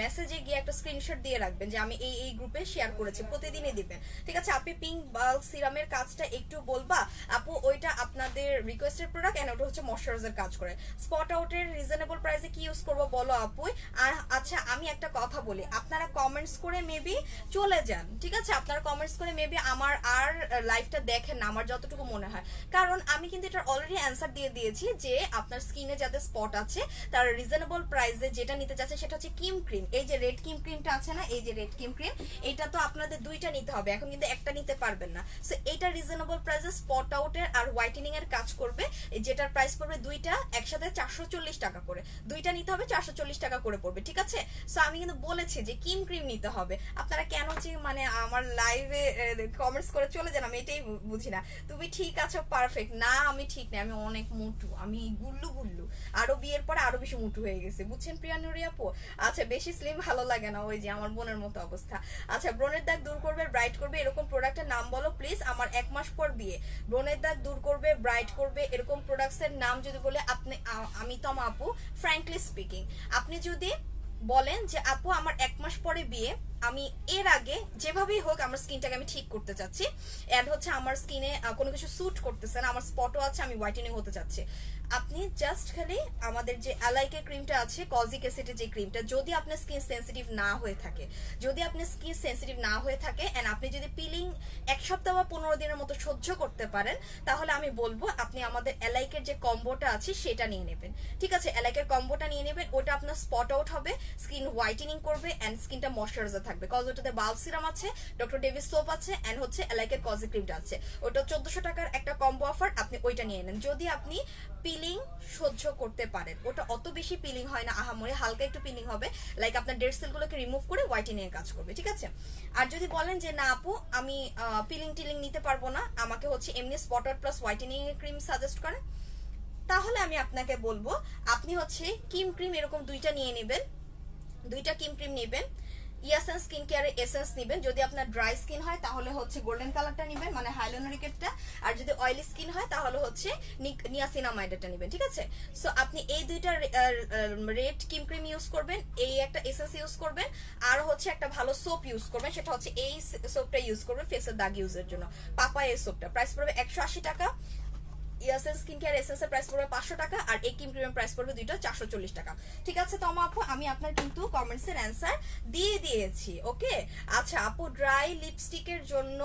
মেসেজে গিয়ে একটা স্ক্রিনশট দিয়ে রাখবেন যে আমি এই গ্রুপে শেয়ার করেছি, প্রতিদিনই দিবেন, ঠিক আছে? আপনি পিঙ্ক বাল্ক সিরামের কাজটা একটু বলবা আপু? ওইটা আপনাদের রিকোয়েস্টেড প্রোডাক্ট এন্ড ওটা হচ্ছে ময়শ্চারাইজার কাজ করে। স্পট আউটের রিজনেবল প্রাইসে কি ইউজ করবো বলো আপু? আর আচ্ছা আমি একটা কথা বলি, আপনারা কমেন্টস করে মেবি চলে যান, ঠিক আছে? আপনারা কমেন্টস করে মেবি আমার আর লাইভটা দেখেন না, আমার যতটুকু মনে হয়, কারণ আমি কিন্তু এটার অলরেডি অ্যান্সার দিয়ে দিয়েছি যে আপনার স্কিনে যাদের স্পট আছে তার রিজনেবল প্রাইসে যেটা নিতে চাচ্ছে সেটা হচ্ছে কিম ক্রিম। এই যে রেড কিম ক্রিমটা আছে না, এই যে রেড কিম ক্রিম, এটা তো আপনাদের দুইটা নিতে হবে, এখন কিন্তু একটা নিতে পারবেন না। সো এটা রিজনেবল প্রাইসে স্পট আউটের আর হোয়াইটেনিং এর কাজ করবে, যেটার প্রাইস পড়বে দুইটা একসাথে 440 টাকা করে, দুইটা নিতে হবে 440 টাকা করে পড়বে, ঠিক আছে? সো আমি কিন্তু বলেছি যে কিম ক্রিম নিতে হবে। আপনারা কেন যে মানে আমার লাইভে কমেন্টস করে চলে যান, আমি এটাই বুঝি না। তুমি ঠিক আছো, পারফেক্ট না, আমি ঠিক না, আমি অনেক মোটু, আমি গুল্লু, আরো বিয়ের পরে আরো বেশি মোটু হয়ে গেছে, বুঝছেন প্রিয়া নুরি আপু? আচ্ছা বেশি স্লিম ভালো লাগে না, ওই যে আমার বোনের মতো অবস্থা। আচ্ছা ব্রণের দাগ দূর করবে, ব্রাইট করবে, এরকম প্রোডাক্টের নাম বলো প্লিজ। আমার 1 মাস পর বিয়ে, ব্রণের দাগ দূর করবে, ব্রাইট করবে, এরকম প্রোডাক্টস এর নাম যদি বলে আপনি, আমি তমা আপু ফ্র্যাঙ্কলি স্পিকিং, আপনি যদি বলেন যে আপু আমার 1 মাস পরে বিয়ে, আমি এর আগে যেভাবেই হোক আমার স্কিনটাকে আমি ঠিক করতে চাচ্ছি, এন্ড হচ্ছে আমার স্কিনে কোনো কিছু স্যুট করতেছে না, আমার স্পটও আছে, আমি হোয়াইটেনিং হতে চাচ্ছি, আপনি জাস্ট খালি আমাদের যে অ্যালাইকে ক্রিমটা আছে, কজিক অ্যাসিডের যে ক্রিমটা, যদি আপনার স্কিন সেন্সিটিভ না হয়ে থাকে, যদি আপনার স্কিন সেন্সিটিভ না হয়ে থাকে এন্ড আপনি যদি পিলিং 1 সপ্তাহ বা 15 দিনের মতো সহ্য করতে পারেন, তাহলে আমি বলবো আপনি আমাদের অ্যালাইকের যে কম্বোটা আছে সেটা নিয়ে নেবেন, ঠিক আছে? অ্যালাইকের কম্বোটা নিয়ে নেবেন, ওটা আপনার স্পট আউট হবে, স্কিন হোয়াইটেনিং করবে এন্ড স্কিনটা ময়শ্চারাইজার থাকবে, কজ ওটাতে বাল্ব সিরাম আছে, ডক্টর ডেভিস সোপ আছে এন্ড হচ্ছে অ্যালাইকের কজিক ক্রিমটা আছে, ওটা 1400 টাকার একটা কম্বো অফার, আপনি ওইটা নিয়ে নেন। যদি আপনি পিলিং সহ্য করতে পারেন, ওটা অত বেশি পিলিং হয় না, আহামরি হালকা একটু পিলিং হবে, লাইক আপনার ডেড সেলগুলোকে রিমুভ করে হোয়াইটেনিং এর কাজ করবে, ঠিক আছে? আর যদি বলেন যে না আপু আমি পিলিং টিলিং নিতে পারবো না, আমাকে হচ্ছে এমনি স্পট আউট প্লাস হোয়াইটেনিং এর ক্রিম সাজেস্ট করেন, তাহলে আমি আপনাকে বলবো আপনি হচ্ছে কিম ক্রিম এরকম দুইটা নিয়ে নেবেন, দুইটা কিম ক্রিম নেবেন, ইয়াসেন্স স্কিন কেয়ারের এসেন্স নেবেন, যদি আপনার ড্রাই স্কিন হয় তাহলে হচ্ছে গোল্ডেন কালারটা নেবেন মানে হাইলোরিকেটটা, আর যদি অয়েলি স্কিন হয় তাহলে হচ্ছে নিয়াসিনামাইডটা নেবেন, ঠিক আছে? সো আপনি এই দুইটা রেড কিম ক্রিম ইউজ করবেন, এই একটা এসেন্স ইউজ করবেন, আর হচ্ছে একটা ভালো সোপ ইউজ করবেন, সেটা হচ্ছে এই সোপটা ইউজ করবেন ফেসের দাগ ইউজের জন্য, পাপা এই সোপটা প্রাইস পড়বে 180 টাকা, ইয়াসেন্স স্কিন কেয়ার এসেন্সের প্রাইস পড়বে 500 টাকা, আর এই ক্রিম ক্রিমের প্রাইস পড়বে দুইটা 440 টাকা, ঠিক আছে? তো আপু আমি আপনার কিন্তু কমেন্টসের অ্যান্সার দিয়ে দিয়েছি, ওকে? আচ্ছা আপু ড্রাই লিপস্টিকের জন্য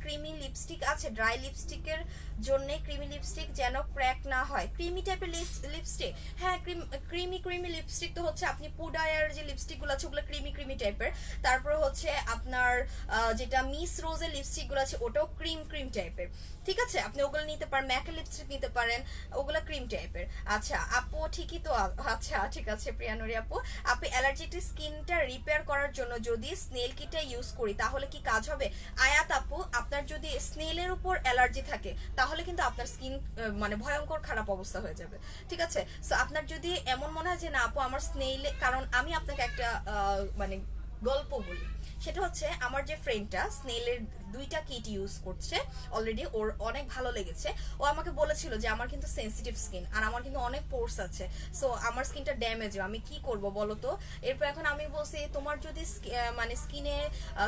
ক্রিমি লিপস্টিক আছে, ড্রাই লিপস্টিকের জন্য ক্রিমি লিপস্টিক যেন ক্র্যাক না হয়, ক্রিমি টাইপের লিপস্টিক, হ্যাঁ ক্রিমি লিপস্টিক তো হচ্ছে আপনি পুডায়ার যে লিপস্টিকগুলো আছে ওগুলো ক্রিমি টাইপের, তারপর হচ্ছে আপনার যেটা মিস রোজের লিপস্টিকগুলো আছে ওটাও ক্রিম টাইপের, ঠিক আছে? আপনি ওগুলো নিতে পারেন, ম্যাকের লিপস্টিক নিতে পারেন, ওগুলো ক্রিম টাইপের। আচ্ছা আপু ঠিকই তো, আচ্ছা ঠিক আছে প্রিয়ানুরি আপু, আপনি অ্যালার্জিটিক স্কিনটা রিপেয়ার করার জন্য যদি স্নেল কিটটা ইউজ করি তাহলে কি কাজ হবে? আয়াত আপু আপনার যদি স্নেলের উপর অ্যালার্জি থাকে তাহলে কিন্তু আপনার স্কিন মানে ভয়ঙ্কর খারাপ অবস্থা হয়ে যাবে, ঠিক আছে? সো আপনার যদি এমন মনে হয় যে না আপু আমার স্নেলে, কারণ আমি আপনাকে একটা মানে গল্প বলি, সেটা হচ্ছে আমার যে ফ্রেন্ডটা স্নেলের দুইটা কিট ইউজ করছে অলরেডি, ওর অনেক ভালো লেগেছে। ও আমাকে বলেছিল যে আমার কিন্তু সেন্সিটিভ স্কিন আর আমার কিন্তু অনেক পোর্স আছে, সো আমার স্কিনটা ড্যামেজ, আমি কি করব বলো তো। এরপর এখন আমি বলছি তোমার যদি মানে স্কিনে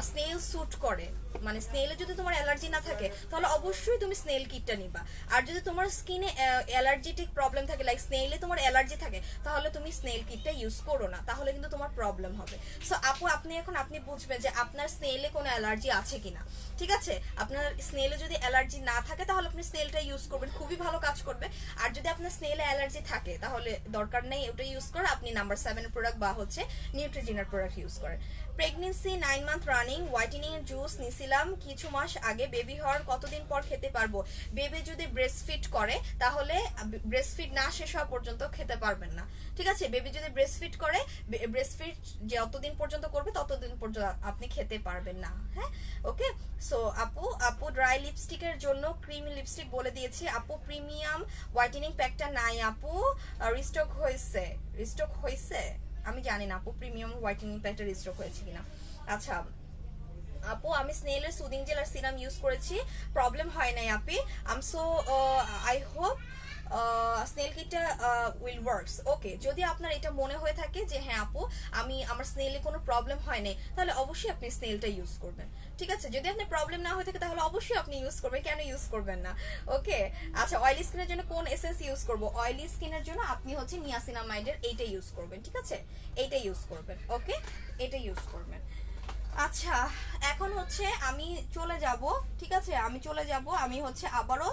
স্নেল স্যুট করে, মানে স্নেলে যদি তোমার অ্যালার্জি না থাকে তাহলে অবশ্যই তুমি স্নেল কিটটা নিবা। আর যদি তোমার স্কিনে অ্যালার্জিটিক প্রবলেম থাকে, লাইক স্নেলে তোমার অ্যালার্জি থাকে, তাহলে তুমি স্নেল কিটটা ইউজ করো না, তাহলে কিন্তু তোমার প্রবলেম হবে। সো আপু আপনি বুঝবেন যে আপনার স্নেলে কোনো অ্যালার্জি আছে কিনা, ঠিক আছে। আপনার স্নেলে যদি অ্যালার্জি না থাকে তাহলে আপনি স্নেলটা ইউজ করবেন, খুবই ভালো কাজ করবে। আর যদি আপনার স্নেলে অ্যালার্জি থাকে তাহলে দরকার নেই ওটা ইউজ করে, আপনি নাম্বার 7 প্রোডাক্ট বা হচ্ছে নিউট্রিজিনার প্রোডাক্ট ইউজ করেন। প্রেগনেন্সি 9 মান্থ রানিং, হোয়াইটেনিং এর জুস নিছিলাম কিছু মাস আগে, বেবি হওয়ার কতদিন পর খেতে পারবো? বেবি যদি ব্রেস্ট ফিড করে তাহলে ব্রেস্ট ফিড না শেষ হওয়া পর্যন্ত খেতে পারবেন না, ঠিক আছে। বেবি যদি ব্রেস্ট ফিড করে, ব্রেস্ট ফিড যতদিন পর্যন্ত করবে ততদিন পর্যন্ত আপনি খেতে পারবেন না, হ্যাঁ ওকে। সো আপু ড্রাই লিপস্টিকের জন্য ক্রিম লিপস্টিক বলে দিয়েছি আপু, প্রিমিয়াম হোয়াইটেনিং প্যাকটা নাই আপু, রিস্টক হয়েছে আমি জানি না আপু, প্রিমিয়াম হোয়াইটেনিং প্যাকটা রিস্টক হয়েছে কিনা। আচ্ছা আপু আমি স্নেলের সুদিং জেল আর সিরাম ইউজ করেছি, প্রবলেম হয় নাই আপি, আই হোপ স্নেল কিটটা উইল ওয়ার্কস। ওকে, যদি আপনার এটা মনে হয়ে থাকে যে হ্যাঁ আপু আমার স্নেলে কোনো প্রবলেম হয় নাই, তাহলে অবশ্যই আপনি স্নেলটা ইউজ করবেন, ঠিক আছে। যদি আপনার প্রবলেম না হয়ে থাকে তাহলে অবশ্যই আপনি ইউজ করবেন, কেন ইউজ করবেন না, ওকে। আচ্ছা অয়েলি স্কিনের জন্য কোন এসেন্স ইউজ করব? অয়েলি স্কিনের জন্য আপনি হচ্ছে নিয়াসিনামাইডের এইটা ইউজ করবেন, ঠিক আছে, এইটা ইউজ করবেন, ওকে, এটা ইউজ করবেন। আচ্ছা এখন হচ্ছে আমি চলে যাব, ঠিক আছে, আমি হচ্ছে আবারও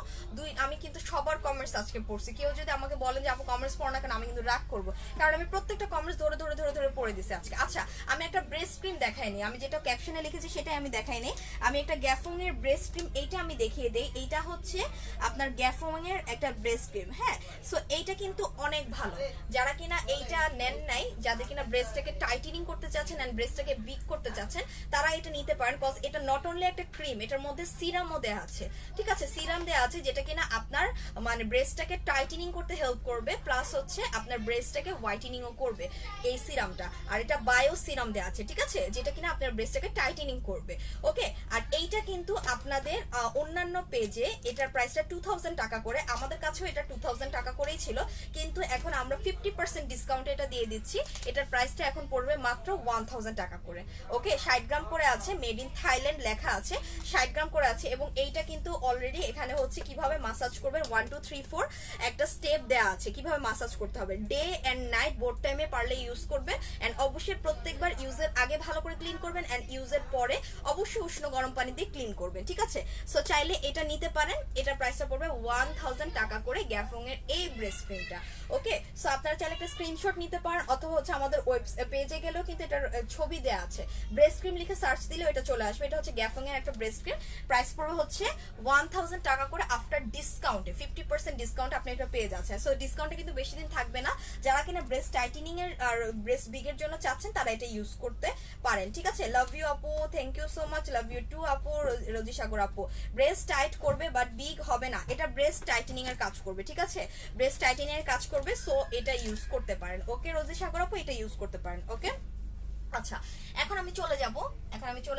আমি কিন্তু সবার কমেন্টস আজকে পড়ছি। কেউ যদি আমাকে বলেন যে আপু কমেন্টস পড়ো না কেন, আমি কিন্তু রাগ করবো, কারণ আমি প্রত্যেকটা কমেন্টস ধরে ধরে ধরে ধরে পড়ে দিছি আজকে। আচ্ছা আমি একটা ব্রেস্ট ক্রিম দেখাইনি, আমি যেটা ক্যাপশনে লিখেছি সেটাই আমি দেখাইনি। আমি একটা গ্যাফং এর ব্রেস্ট ক্রিম, এইটা আমি দেখিয়ে দেই। এইটা হচ্ছে আপনার গ্যাফং এর একটা ব্রেস্ট ক্রিম, হ্যাঁ। সো এইটা কিন্তু অনেক ভালো, যারা কিনা এইটা নেন নাই, যাদের কিনা ব্রেস্টটাকে টাইটেনিং করতে চাচ্ছেন এন্ড ব্রেস্টটাকে বিগ করতে চাচ্ছেন, তারা এটা নিতে পারেন। কজ এটা নট অনলি একটা ক্রিম, এটার মধ্যে সিরামও দেওয়া আছে, ঠিক আছে, সিরাম দেওয়া আছে যেটা কিনা আপনার মানে ব্রেস্টটাকে টাইটেনিং করতে হেল্প করবে, প্লাস হচ্ছে আপনার ব্রেস্টটাকে হোয়াইটেনিংও করবে এই সিরামটা। আর এটা বায়ো সিরাম দেওয়া আছে, ঠিক আছে, যেটা কিনা আপনার ব্রেস্টটাকে টাইটেনিং করবে, ওকে। আর এইটা কিন্তু আপনাদের অন্যান্য পেজে এটার প্রাইসটা 2000 টাকা করে, আমাদের কাছেও এটা 2000 টাকা করেই ছিল, কিন্তু এখন আমরা 50% ডিসকাউন্টে এটা দিয়ে দিচ্ছি। এটার প্রাইসটা এখন পড়বে মাত্র 1000 টাকা করে, ওকে। 60 গ্রাম করে আছে, মেড ইন থাইল্যান্ড লেখা আছে, 60 গ্রাম করে আছে। এবং এইটা কিন্তু অলরেডি এখানে হচ্ছে কিভাবে মাসাজ করবেন 1 2 3 4 একটা স্টেপ দেওয়া আছে কিভাবে মাসাজ করতে হবে, ডে এন্ড নাইট বোথ টাইমে পারলে ইউজ করবেন। এন্ড অবশ্যই প্রত্যেকবার ইউজের আগে ভালো করে ক্লিন করবেন এন্ড ইউজের পরে অবশ্যই উষ্ণ গরম পানি দিয়ে ক্লিন করবেন, ঠিক আছে। সো চাইলে এটা নিতে পারেন, এটার প্রাইসটা পড়বে 1000 টাকা করে গ্যাফং এর এই ব্রেস্ট ক্রিমটা, ওকে। সো আপনারা চাইলে একটা স্ক্রিনশট নিতে পারেন, অথবা হচ্ছে আমাদের পেজে গেলেও কিন্তু এটার ছবি দেওয়া আছে, ব্রেস্ট ক্রিম লিখে সার্চ দিলে এটা চলে আসবে। এটা হচ্ছে গ্যাফং এর একটা ব্রেস্ট ক্রিম, প্রাইস পড়বে হচ্ছে 1000 টাকা করে আফটার ডিসকাউন্টে, 50% ডিসকাউন্ট আপনি এটা পেয়ে যাচ্ছেন। সো ডিসকাউন্টে কিন্তু বেশি দিন থাকবে না, যারা কিনা ব্রেস্ট টাইটেনিং এর আর ব্রেস্ট বিগের জন্য চাচ্ছেন তারা এটা ইউজ করতে পারেন, ঠিক আছে। লাভ ইউ আপু, thank you so much, love you too আপু, রোজি সাগর আপু। ব্রেস্ট টাইট করবে বাট বিগ হবে না, এটা ব্রেস্ট টাইটেনিং এর কাজ করবে, ঠিক আছে, ব্রেস্ট টাইটেনিং এর কাজ করবে। সো এটা ইউজ করতে পারেন, ওকে রোজি সাগর আপু, এটা ইউজ করতে পারেন, ওকে। আচ্ছা এখন আমি চলে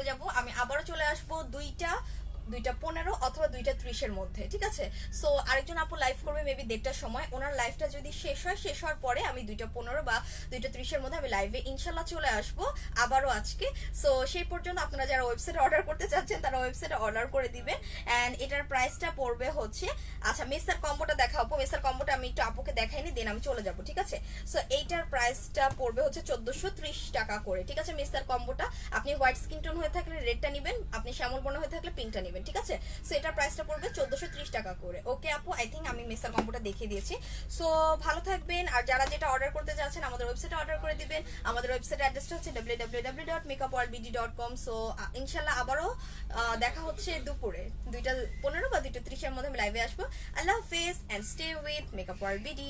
যাব, আমি আবারও চলে আসবো 2:15 অথবা 2:30 মধ্যে, ঠিক আছে। সো আরেকজন আপু লাইভ করবে মেবি 1:30টার সময়, ওনার লাইভটা যদি শেষ হওয়ার পরে আমি 2:15 বা 2:30 মধ্যে আমি লাইভে ইনশাল্লাহ চলে আসবো আবারও আজকে। সো সেই পর্যন্ত আপনারা যারা ওয়েবসাইটে অর্ডার করতে চাচ্ছেন তারা ওয়েবসাইটে অর্ডার করে দিবেন। অ্যান্ড এটার প্রাইসটা পড়বে হচ্ছে, আচ্ছা মেসার কম্বোটা দেখাবো, মেসার কম্বোটা আমি একটু আপুকে দেখাইনি, দেন আমি চলে যাবো, ঠিক আছে। সো এইটার প্রাইসটা পড়বে হচ্ছে 1430 টাকা করে, ঠিক আছে। মেসার কম্বোটা আপনি হোয়াইট স্কিন টোন হয়ে থাকলে রেডটা নেবেন, আপনি শ্যামল বর্ণ হয়ে থাকলে পিঙ্কটা নেবেন, ঠিক আছে। সো এটার প্রাইসটা পড়বে 1430 টাকা করে, ওকে আপু। আই থিঙ্ক আমি মেসার কম্বোটা দেখিয়ে দিয়েছি। সো ভালো থাকবেন, আর যারা যেটা অর্ডার করতে যাচ্ছেন আমাদের ওয়েবসাইটে অর্ডার করে দিবেন। আমাদের ওয়েবসাইট অ্যাড্রেসটা হচ্ছে www.makeupworldbd.com। সো ইনশাল্লাহ আবারও দেখা হচ্ছে দুপুরে 2:15 বা 2:30 মধ্যে আমি লাইভে আসবো। আল্লাহ হাফেজ and stay with makeup world BD.